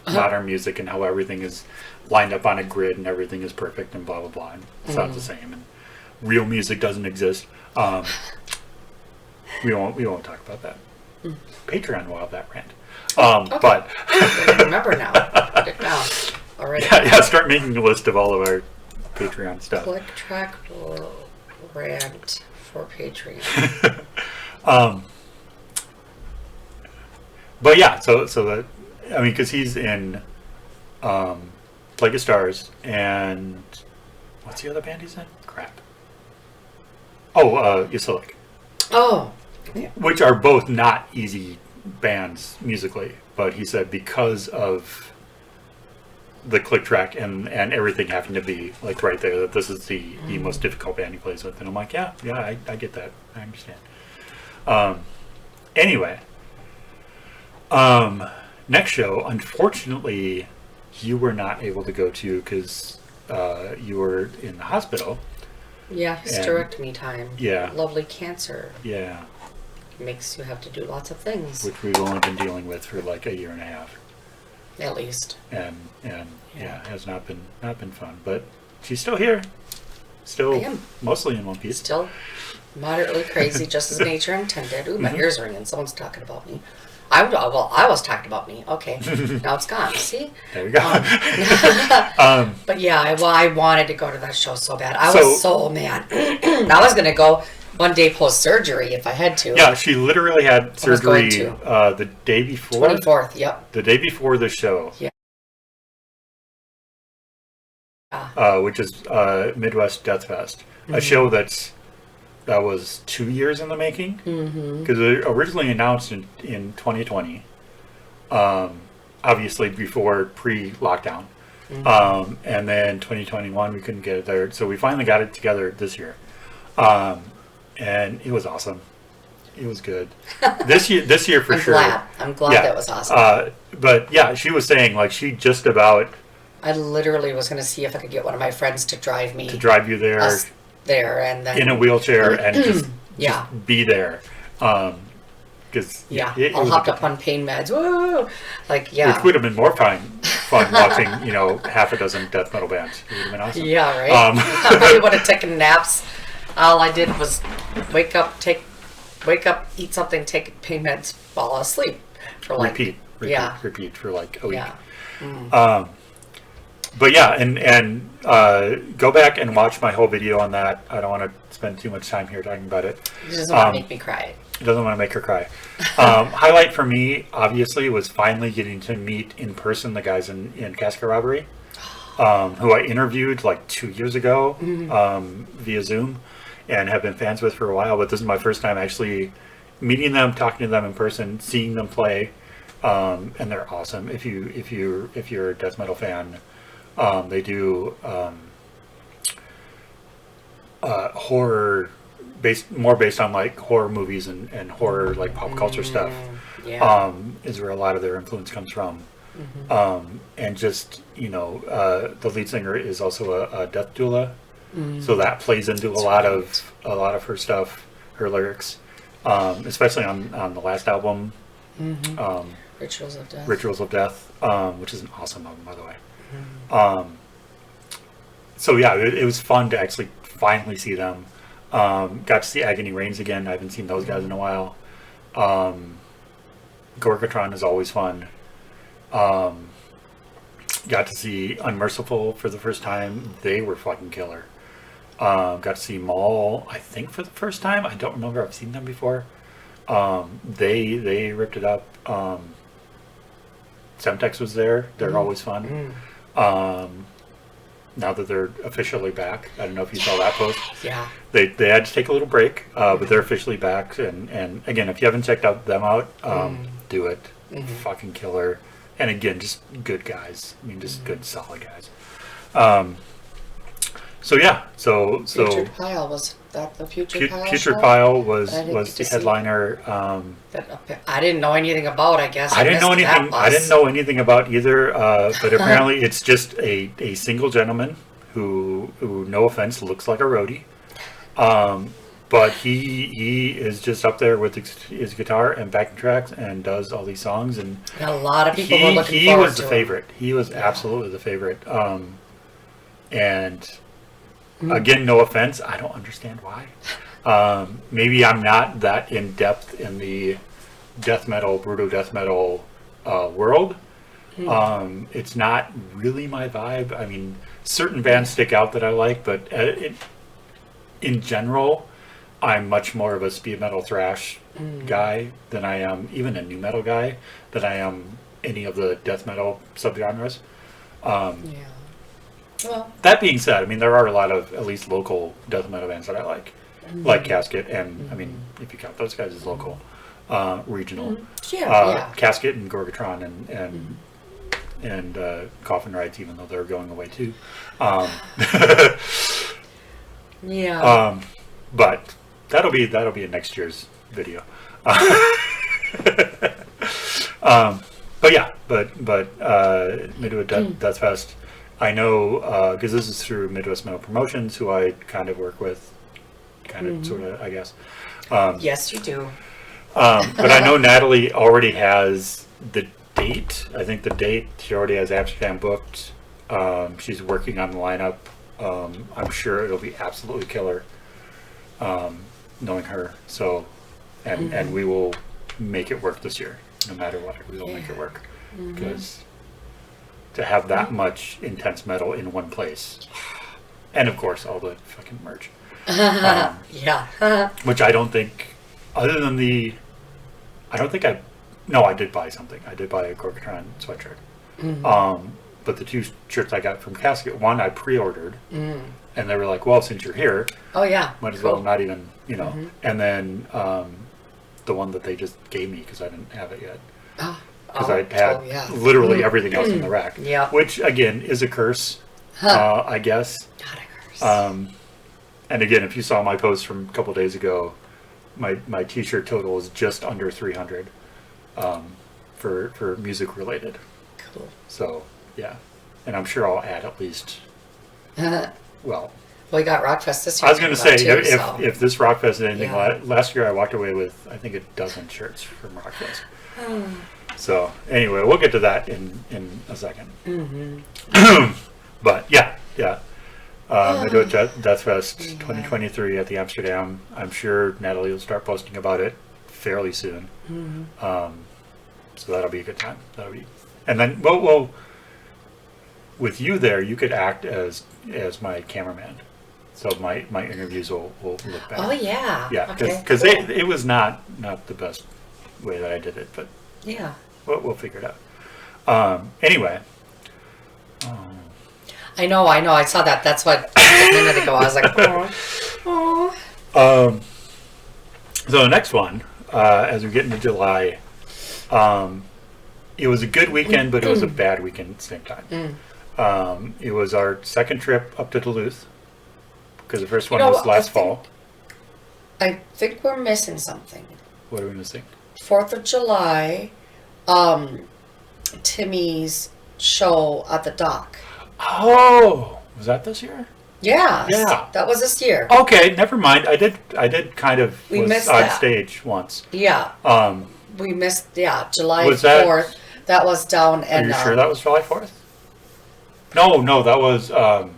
modern music and how everything is lined up on a grid and everything is perfect and blah blah blah and it sounds the same and real music doesn't exist. We won't talk about that. Patreon will have that rant. But I remember now. Put it down. All right. yeah, start making a list of all of our Patreon stuff. Click track rant for Patreon. But yeah, so that, I mean, because he's in Plague of Stars and what's the other band he's in? Crap. Oh, Yasilik. Oh. Which are both not easy bands musically, but he said because of the click track and everything having to be like right there, that this is the most difficult band he plays with. And I'm like, yeah, I get that. I understand. Anyway, next show, unfortunately, you were not able to go to because you were in the hospital. Yeah, hysterectomy time. Yeah. Lovely cancer. Yeah. Makes you have to do lots of things. Which we've only been dealing with for like a year and a half. At least. And yeah, it has not been fun. But she's still here. Still mostly in one piece. Still moderately crazy, just as nature intended. Ooh, my ears are ringing. Someone's talking about me. I was talking about me. Okay, now it's gone. See? There we go. But yeah, I wanted to go to that show so bad. I was so mad. I was gonna go one day post surgery if I had to. Yeah, she literally had surgery the day before. 24th. Yep. The day before the show. Yeah. Which is Midwest Death Fest, a show that was 2 years in the making, because it originally announced in 2020, obviously before pre-lockdown, and then 2021 we couldn't get it there, so we finally got it together this year, and it was awesome. It was good. This year for sure. I'm glad that was awesome. But yeah, she was saying like she just about. I literally was going to see if I could get one of my friends to drive me. To drive you there. And then. In a wheelchair and just be there. Because all hopped up on pain meds. Woo! Like, yeah. Which would have been more fun watching, half a dozen death metal bands. It would have been awesome. Yeah, right? I would have taken naps. All I did was wake up, eat something, take pain meds, fall asleep. For like, repeat for like a week. Yeah. But yeah, and go back and watch my whole video on that. I don't want to spend too much time here talking about it. It doesn't want to make me cry. It doesn't want to make her cry. Highlight for me, obviously, was finally getting to meet in person the guys in Casket Robbery, who I interviewed like 2 years ago via Zoom, and have been fans with for a while. But this is my first time actually meeting them, talking to them in person, seeing them play, and they're awesome. If you're a death metal fan. They do horror more based on like horror movies and horror like pop culture stuff. Is where a lot of their influence comes from. And just the lead singer is also a death doula, so that plays into a lot of her stuff, her lyrics, especially on the last album, Rituals of Death, which is an awesome album, by the way. So yeah, it was fun to actually finally see them. Got to see Agony Reigns again. I haven't seen those guys in a while. Gorgatron is always fun. Got to see Unmerciful for the first time. They were fucking killer. Got to see Maul, I think, for the first time. I don't remember. I've seen them before. They ripped it up. Semtex was there. They're always fun. Now that they're officially back, I don't know if you saw that post. Yeah. They had to take a little break, but they're officially back. And again, if you haven't checked them out, do it. Fucking killer. And again, just good guys. I mean, just good, solid guys. So yeah, so Putrid Pile, was that the Putrid Pile? Putrid Pile was the headliner. That I didn't know anything about. I guess I didn't know anything. I didn't know anything about either. But apparently, it's just a single gentleman who, no offense, looks like a roadie. But he is just up there with his guitar and backing tracks and does all these songs, and a lot of people were looking forward to him. He was the favorite. He was absolutely the favorite. And again, no offense, I don't understand why. Maybe I'm not that in depth in the death metal, brutal death metal world. It's not really my vibe. I mean, certain bands stick out that I like, but in general, I'm much more of a speed metal thrash guy than I am even a nu metal guy, than I am any of the death metal subgenres. Well, that being said, I mean, there are a lot of at least local death metal bands that I like Casket, and I mean, if you count those guys as local, regional, Casket and Gorgatron and and coffin rides, even though they're going away too. Um, Yeah. But that'll be a next year's video. But yeah, but Midwest Death Fest. I know because this is through Midwest Metal Promotions, who I kind of work with, sort of, I guess. Yes, you do. But I know Natalie already has the date. I think the date she already has Amsterdam booked. She's working on the lineup. I'm sure it'll be absolutely killer, knowing her. So, and we will make it work this year, no matter what. We will make it work because to have that much intense metal in one place, and of course all the fucking merch. Yeah. Which I don't think, other than I did buy something. I did buy a Gorgatron sweatshirt. But the 2 shirts I got from Casket, one I pre-ordered, and they were like, well, since you're here, Oh yeah. might as well not even, and then the one that they just gave me because I didn't have it yet. Because I had literally everything else in the rack. Yeah. Which, again, is a curse, I guess. Not a curse. And again, if you saw my post from a couple days ago, my t-shirt total is just under 300 for music related. Cool. So, yeah. And I'm sure I'll add at least, well, We got RockFest this year. I was going to say, coming up, too, if this RockFest is anything, Yeah. last year I walked away with, I think, a dozen shirts from RockFest. So, anyway, we'll get to that in a second. But, yeah. Midwest Death Fest 2023 at the Amsterdam. I'm sure Natalie will start posting about it fairly soon. So that'll be a good time. And then, well, with you there, you could act as my cameraman. So my interviews will look better. Oh yeah. Yeah, Okay, because cool. it was not the best way that I did it, but Yeah. we'll figure it out. Anyway. I know. I saw that. That's what a minute ago I was like, oh. So the next one, as we get into July, it was a good weekend, but it was a bad weekend at the same time. It was our second trip up to Duluth, because the first one was last fall. I think we're missing something. What are we missing? 4th of July, Timmy's show at the dock. Oh, was that this year? Yeah. Yeah. That was this year. Okay, never mind. I did kind of We was missed on that. stage once. Yeah. We missed, July Was that- 4th. That was down Are and. you sure that was July 4th? No, that was that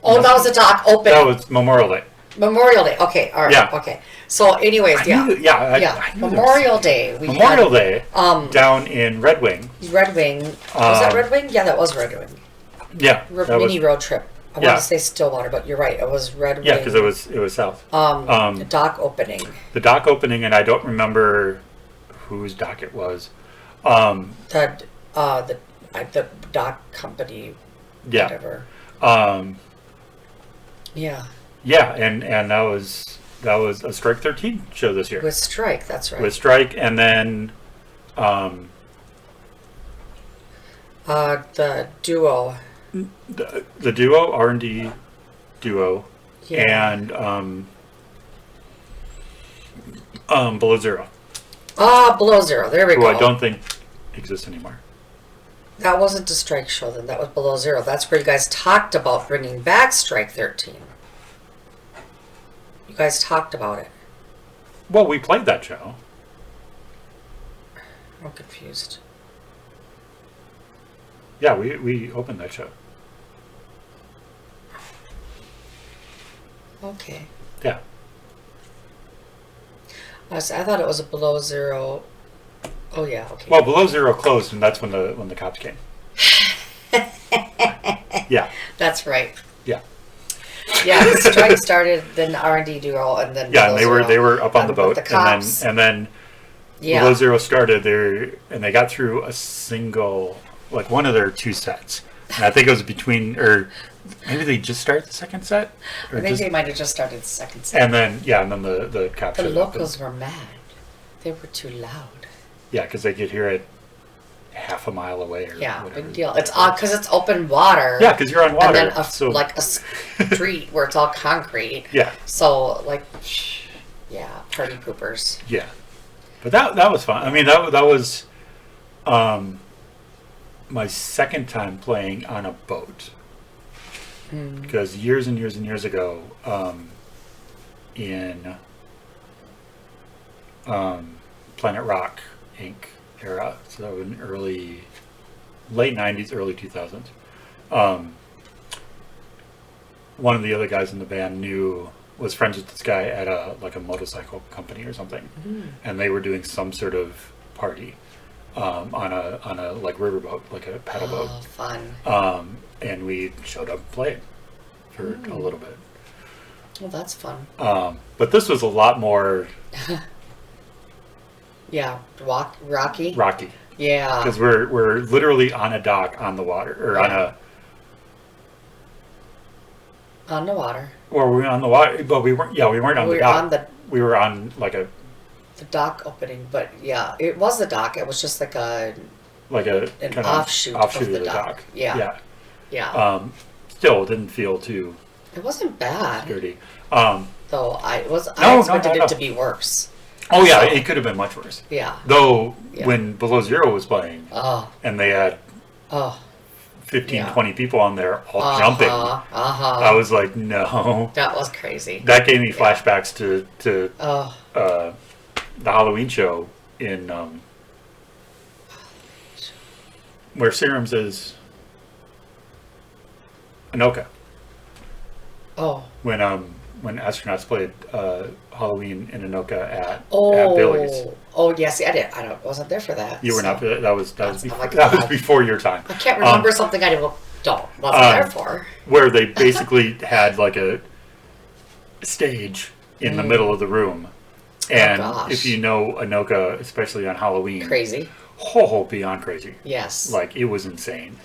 was the dock open. that was Memorial Day. Memorial Day. Okay, all right. Yeah. Okay. So, anyways, I knew, I knew there was- Memorial Day. We Memorial had, Day down in Red Wing. Red Wing. Was that Red Wing? Yeah, that was Red Wing. Yeah, that Mini was, road trip. I want to say Stillwater, but you're right. It was Red Wing. yeah, because it was south. The dock opening. The dock opening, and I don't remember whose dock it was. The dock company. Yeah. Whatever. Yeah. Yeah, and that was a Strike 13 show this year. With Strike, that's right. With Strike, and then the duo. the duo, R&D duo, Yeah. and Below Zero, Below Zero. There we who go. I don't think exists anymore. That wasn't a Strike show then. That was Below Zero. That's where you guys talked about bringing back Strike 13. You guys talked about it. Well, we played that show. I'm confused. Yeah, we opened that show. Okay. Yeah. I thought it was a Below Zero. Oh yeah. Okay. Well, Below Zero closed, and that's when the cops came. Yeah. That's right. Yeah. Yeah. Strike started, then R&D duo, and then Yeah, Below and they Zero. were up on the And boat, with the cops. and then Yeah. Below Zero started there, and they got through a single, like one of their 2 sets. And I think it was between, or maybe they just started the second set, or I think they might have just started the second set. and then the cops. The showed up, locals were mad. They were too loud. yeah, because they could hear it half a mile away or Yeah, whatever. big deal. It's odd because it's open water. Yeah, because you're on water. And then so like a street where it's all concrete. yeah, So like, yeah, party poopers. yeah. But that was fun. I mean, that was my second time playing on a boat. Because years and years and years ago, in Planet Rock Inc. era, so that was in late 90s, early 2000s. One of the other guys in the band was friends with this guy at a motorcycle company or something, and they were doing some sort of party on a like riverboat, like a paddle boat. Oh, fun. And we showed up and played for a little bit. Well, that's fun. But this was a lot more Yeah, rocky. rocky Yeah. because we're literally on a dock on the water, or On the water. we were on the water, but we weren't. Yeah, we weren't on the dock. We were on like the dock opening, but yeah, it was the dock. It was just like an kind of offshoot of the dock. Yeah. Yeah. Still didn't feel too It wasn't bad, dirty. though. I expected it to be worse. Oh yeah, So- it could have been much worse. Yeah. Though Yeah. when Below Zero was playing Oh. and they had Oh. 15, Yeah. 20 people on there all jumping, I was like, no. That was crazy. That gave me flashbacks to Oh. the Halloween show in where Serums is Anoka. Oh. When astronauts played Halloween in Anoka at Oh. Billy's. Oh yes, I wasn't there for that. You were not. so- That was Oh my that was God. before your time. I can't remember something I wasn't there for. Where they basically had like a stage in the middle of the room, and gosh. if you know Anoka, especially on Halloween, Crazy. beyond crazy. Yes. Like it was insane.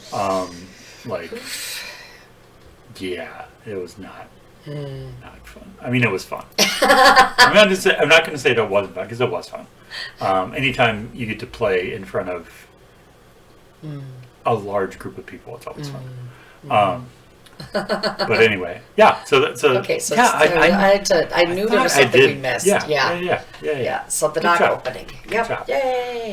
Yeah, it was not fun. I mean, it was fun. I'm not going to say that it wasn't fun because it was fun. Anytime you get to play in front of a large group of people, it's always fun. But anyway, yeah. Okay, so yeah, I knew there was something we missed. Yeah. So the Good dock job. opening. Good Yep. job. Yay.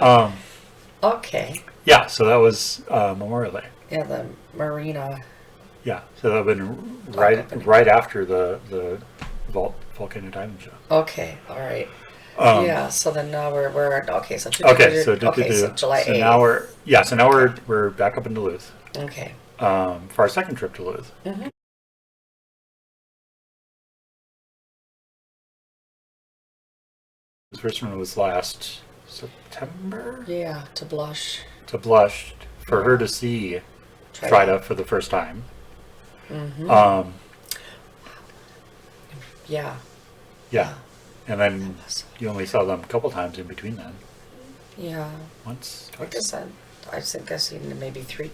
Okay. Yeah, so that was Memorial Day. Yeah, the marina. Yeah, so that would have been opening. right after the Volcano Diamond show. Okay. All right. Yeah. So then now we're okay. So So July 8th. Now we're back up in Duluth. Okay. For our second trip to Duluth. Mm-hmm. The first one was last September. Yeah. To blush. To Blush, for her to see Trida for the first time. Mm-hmm. Yeah. Yeah, and then you only saw them a couple times in between then. Yeah. Once, I twice. guess I've seen maybe three,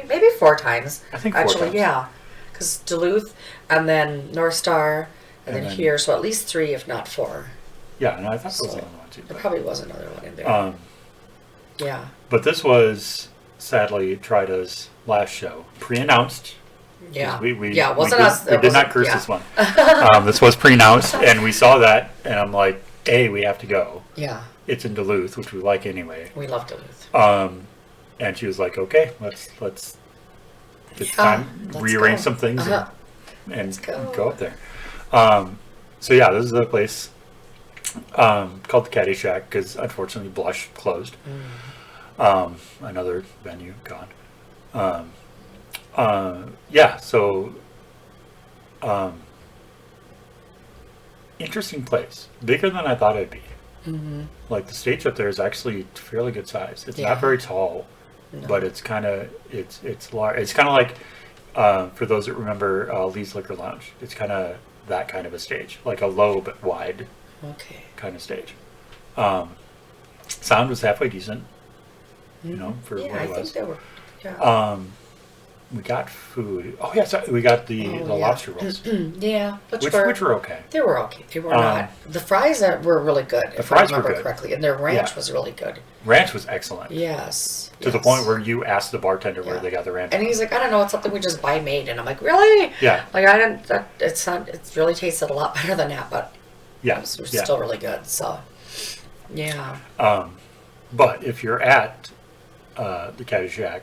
maybe 4 times. I think 4 actually, times. yeah, because Duluth and then North Star and then here, so at least 3, if not 4. Yeah, and I thought there was So, another one too. There but- probably was another one in there. Yeah. But this was sadly Trida's last show, pre-announced. Yeah. It wasn't we us. We did not curse this one. This was pre-announced, and we saw that, and I'm like, we have to go. Yeah. It's in Duluth, which we like anyway. We love Duluth. And she was like, okay, let's it's time let's rearrange go. some things and go. go up there. So yeah, this is the place called the Caddy Shack because unfortunately Blush closed. Another venue gone. Yeah, so interesting place, bigger than I thought it'd be. Like the stage up there is actually fairly good size. It's Yeah. not very tall, but it's kind of it's large. It's kind of like for those that remember Lee's Liquor Lounge. It's kind of that kind of a stage, like a low but wide Okay. kind of stage. Sound was halfway decent, you know, for Yeah, what I it think was. they were. Yeah. we got food. Oh yeah, so we got the lobster rolls, Yeah, which were okay. They were okay. They were not. The fries were really good, if I fries were remember good. correctly, and their ranch was really good. Ranch was excellent. Yes. To the point where you asked the bartender where they got the ranch. And he's like, I don't know, it's something we just buy made, and I'm like, really? Yeah. Like I didn't. It's not. It's really tasted a lot better than that, but Yeah. it was still really good. So, yeah. But if you're at the Caddyshack,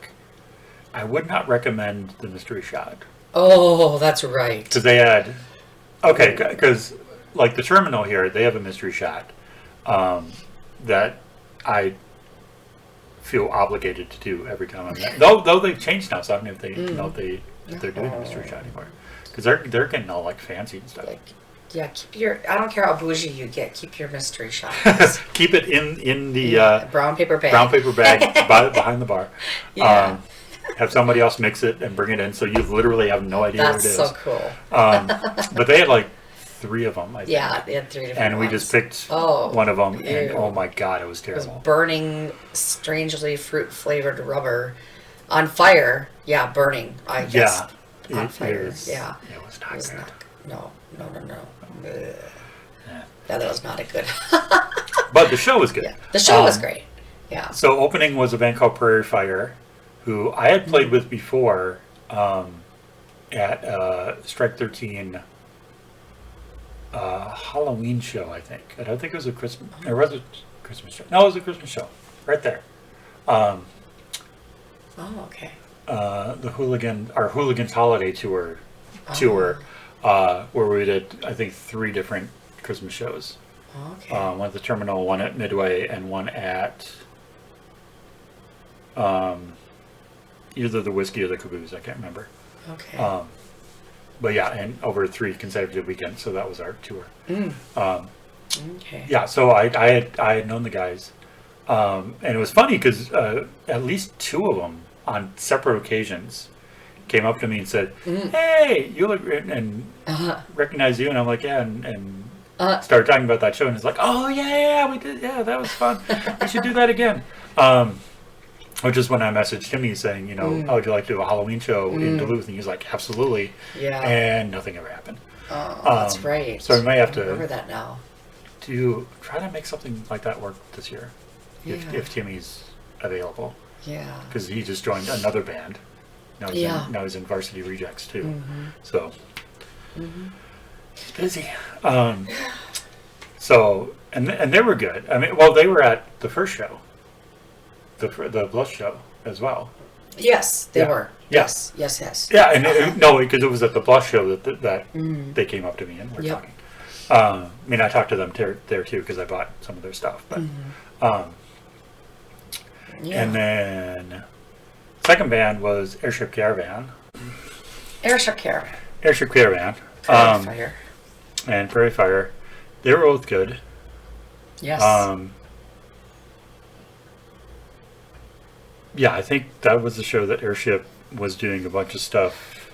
I would not recommend the mystery shot. Oh, that's right. Because they had, because like the terminal here, they have a mystery shot that I feel obligated to do every time I'm there. Though they've changed now, so I don't know if they know if they're doing a mystery shot anymore. Because they're getting all like fancy and stuff. Like, yeah, keep your. I don't care how bougie you get. Keep your mystery shots. Keep it in the brown paper bag. Brown paper bag behind the bar. Yeah. Have somebody else mix it and bring it in, so you literally have no idea what it is. That's so cool. But they had like 3 of them, I think. Yeah, they had 3 different And we ones. just picked one of them, and ew. oh my god, it was It was terrible. burning, strangely fruit-flavored rubber on fire. Yeah, burning. I guess. Yeah, On it fire. was. Yeah. It was not It was good. not. No. Ugh. Yeah. Yeah, that was not a good. But the show was good. Yeah, the show was great. Yeah. So opening was a band called Prairie Fire, who I had played with before at Strike 13 Halloween show, I think. I don't think it was a Christmas. It was a Christmas show. No, it was a Christmas show. Right there. Oh, okay. The Hooligans Holiday Tour, where we did, I think, 3 different Christmas shows. Okay. One at the Terminal, one at Midway, and one at either the Whiskey or the Caboose. I can't remember. Okay. But yeah, and over 3 consecutive weekends, so that was our tour. Okay. Yeah, so I had known the guys, and it was funny because at least 2 of them on separate occasions came up to me and said, "Hey, you look," and recognize you, and I'm like, "Yeah," and started talking about that show, and it's like, "Oh yeah, we did, yeah, that was fun. We should do that again." Which is when I messaged Timmy saying, "Oh, would you like to do a Halloween show in Duluth?" And he's like, "Absolutely." Yeah. And nothing ever happened. Oh, that's right. So we may have I to remember that now. try to make something like that work this year, if Timmy's available, Yeah. because he just joined another band. Now he's in Varsity Rejects too. So he's busy. So and they were good. I mean, well, they were at the first show, the Blush show as well. Yes, they Yeah. were. Yeah. Yes. Yeah, and no, because it was at the Blush show that they came up to me and were Yep. talking. I mean, I talked to them there too because I bought some of their stuff. But Yeah. and then second band was Airship Caravan. Airship Caravan. Airship Caravan. Fire. And Prairie Fire. They were both good. Yes. Yeah, I think that was the show that Airship was doing a bunch of stuff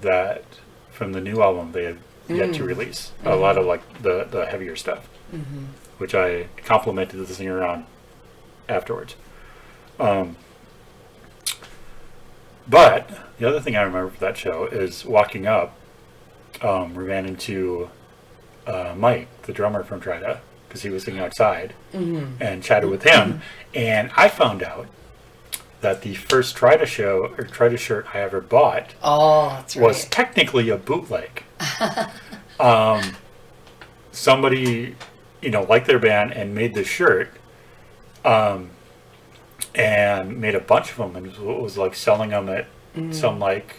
that from the new album they had yet to release. A lot of like the heavier stuff, which I complimented the singer on afterwards. But the other thing I remember for that show is walking up, we ran into Mike, the drummer from Trida, because he was sitting outside, and chatted with him. And I found out that the first Trida shirt I ever bought That's right. was technically a bootleg. Somebody, liked their band and made the shirt, and made a bunch of them, and was like selling them at some like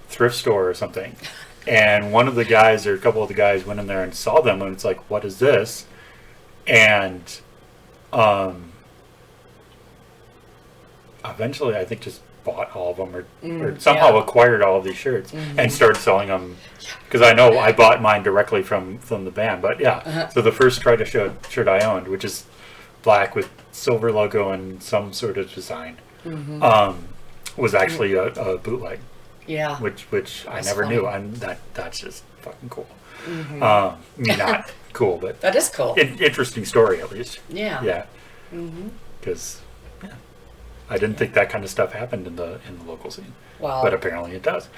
thrift store or something. And one of the guys, or a couple of the guys, went in there and saw them, and it's like, "What is this?" And eventually, I think just bought all of them, or somehow acquired all of these shirts and started selling them. Because I know I bought mine directly from the band. But yeah, so the first Trida shirt I owned, which is black with silver logo and some sort of design, was actually a bootleg. Yeah. Which I That's never funny. knew. That's just fucking cool. I mean, not cool, but That is cool. interesting story at least. Yeah. Yeah. Because I didn't think that kind of stuff happened in the local scene, Well, but apparently it does.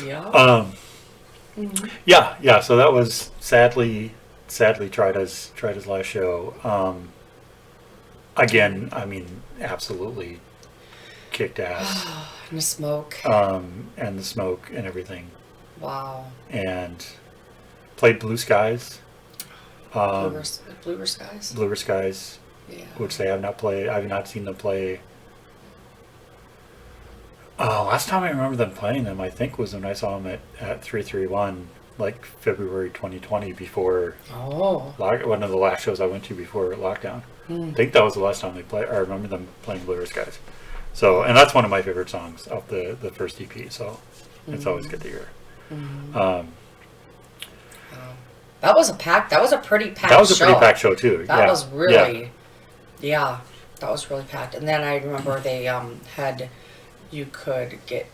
yeah. Yeah. So that was sadly tried as last show. Again, I mean, absolutely kicked ass. And the smoke. And the smoke and everything, Wow. and played Blue Skies. Bluer Skies. Bluer Skies, Yeah. which they have not played. I've not seen them play. Last time I remember them playing them, I think, was when I saw them at 331, like February 2020, before Oh. one of the last shows I went to before lockdown. I think that was the last time they played. I remember them playing Bluer Skies. So, and that's one of my favorite songs of the first EP. So, it's always good to hear. That was a pretty packed show. That was a pretty packed show too. That was really, that was really packed. And then I remember they had, you could get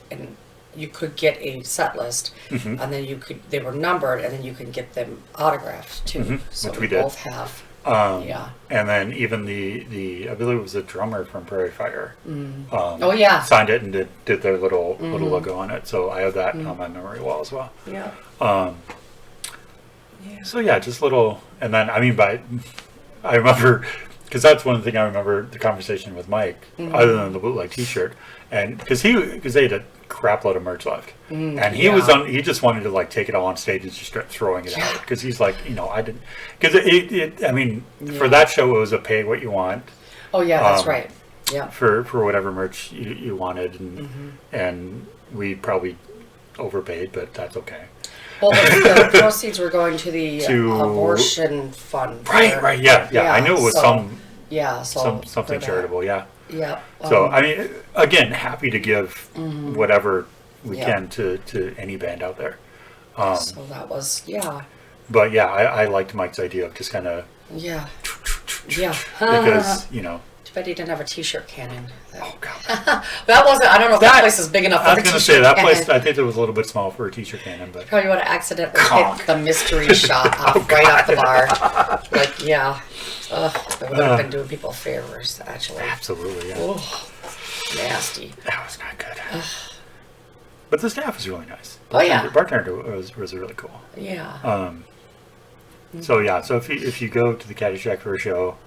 a set list, and then they were numbered, and then you could get them autographed too. So which we did. both have. And then even the I believe it was the drummer from Prairie Fire. Oh yeah. Signed it and did their little logo on it. So I have that on my memory wall as well. Yeah. So yeah, just little, and then I mean I remember, because that's one thing I remember the conversation with Mike, other than the bootleg T-shirt, and because they had a crap load of merch left, and he just wanted to like take it all on stage and just start throwing it out, because he's like, I didn't, because I mean for that show it was a pay what you want. Oh yeah, that's right. Yeah. For whatever merch you wanted, and we probably overpaid, but that's okay. Well, the proceeds were going to the abortion fund. Right, yeah. I knew it was something charitable, yeah. Yeah. So, I mean, again, happy to give whatever we can to any band out there. So that was, But yeah, I liked Mike's idea of just kind of... Yeah. Because, Too bad he didn't have a T-shirt cannon. Oh, God. That wasn't, I don't know if that place is big enough for a T-shirt cannon. I was going to say, that place, I think it was a a little bit small for a T-shirt cannon, but... Probably would have accidentally hit the mystery shot off right off the bar. Like, yeah. That would have been doing people favors, actually. Absolutely, yeah. Oh, nasty. That was not good. But the staff was really nice. Bartender was really cool. Yeah. So if you go to the Caddy Shack for a show,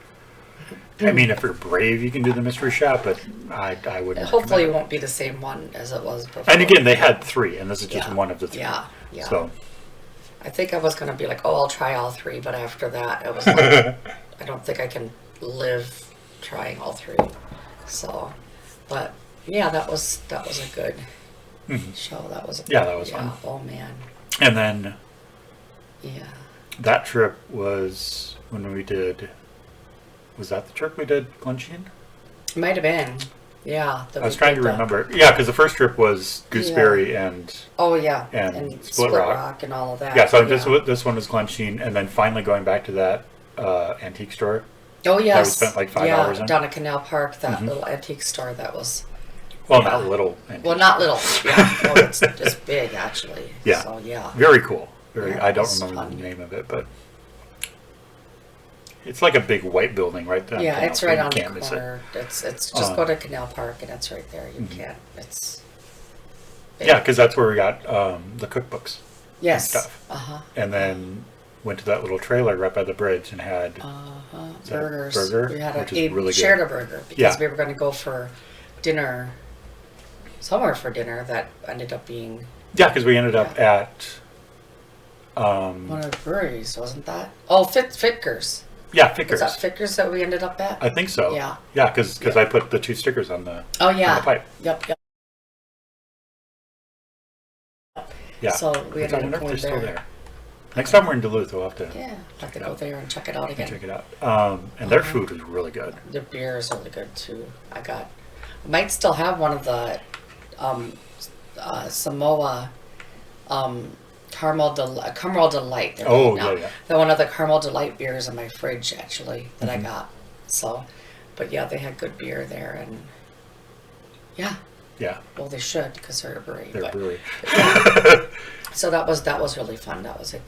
I mean, if you're brave, you can do the mystery shop, but I wouldn't. Hopefully, it won't be the same one as it was before. And again, they had 3, and this is just one of the 3. Yeah. So I think I was going to be like, I'll try all 3, but after that, it was like, I don't think I can live trying all 3. So, but yeah, that was a good show. That was that was fun. Oh man. And then Yeah. that trip was when we did. Was that the trip we did Glensheen? Might have been. Yeah. I was trying to remember. Yeah, because the first trip was Gooseberry and... Oh, yeah. And Split Rock and all of that. Yeah, so this one was Glensheen, and then finally going back to that antique store. Oh, yes. That we spent like 5 hours in. Down at Canal Park, that little antique store that was... Well, not little. Well, not little. Yeah. Well, it's big, actually. Yeah. So, yeah. Very cool. I don't remember fun. the name of it, but... It's like a big white building right there. Yeah, it's right on the corner. It's just go to Canal Park and it's right there. You can't. It's big. Yeah, because that's where we got the cookbooks. Yes. And stuff. And then went to that little trailer right by the bridge and had burgers. Burger, We had really shared good. a burger because we were going to go for dinner somewhere for dinner that ended up being because we ended up at one of the breweries, wasn't that? Oh, Fitkers. Yeah, Fitkers. Was that Fitkers that we ended up at? I think so. Yeah. Yeah, because I put the 2 stickers on the on the pipe. Yep. Yeah. So we ended up going there. Next time we're in Duluth, we'll have to have to go there and check it out again. Check it out. And their food was really good. Their beer is really good too. I might still have one of the Samoa Caramel Delight. Yeah. The one of the Caramel Delight beers in my fridge actually that I got. So, but yeah, they had good beer there and yeah. Well, they should because they're a brewery. They're a brewery. So that was really fun. That was a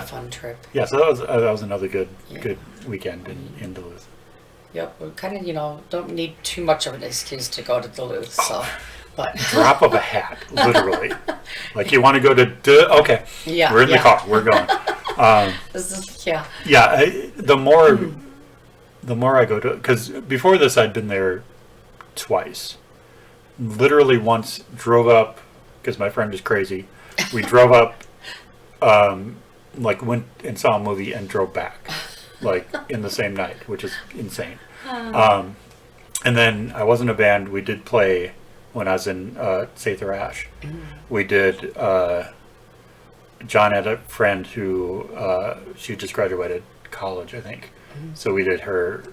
fun trip. Yeah, so that was another good weekend in Duluth. Yep. We kind of, don't need too much of an excuse to go to Duluth. So, but Drop of a hat, literally. Like, you want to go to, okay, yeah, we're in the car, we're going. This is, yeah. Yeah, the more I go to, because before this I'd been there twice. Literally once drove up, because my friend is crazy. We drove up, like went and saw a movie and drove back, like in the same night, which is insane. And then I was in a band. We did play when I was in Sather Ash. We did. John had a friend who she just graduated college, I think. So we did her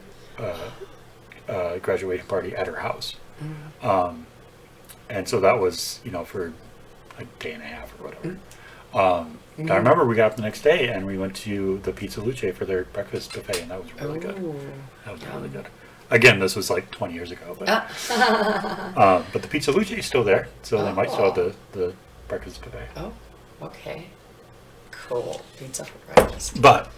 graduation party at her house. And so that was, for a day and a half or whatever. I remember we got up the next day and we went to the Pizza Luce for their breakfast buffet, and that was really good. That was really good. Again, this was like 20 years ago, but but the Pizza Luce is still there, so they might still have the breakfast buffet. Oh, okay. Cool. Pizza for breakfast. But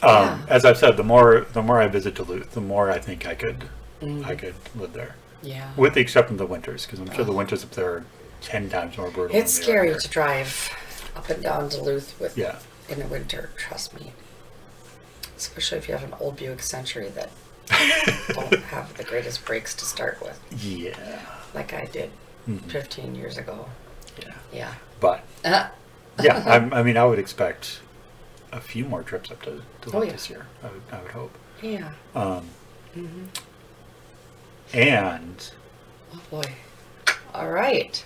as I've said, the more I visit Duluth, the more I think I could live there. Yeah. With the exception of the winters, because I'm sure the winters up there are 10 times more brutal. It's than they are scary here. to drive up and down Duluth Yeah. in the winter, trust me. Especially if you have an old Buick Century that don't have the greatest brakes to start with. Yeah. Like I did 15 years ago. Yeah. Yeah. But yeah, I mean, I would expect a few more trips up to Duluth this year. I would hope. Yeah. And Oh boy. All right.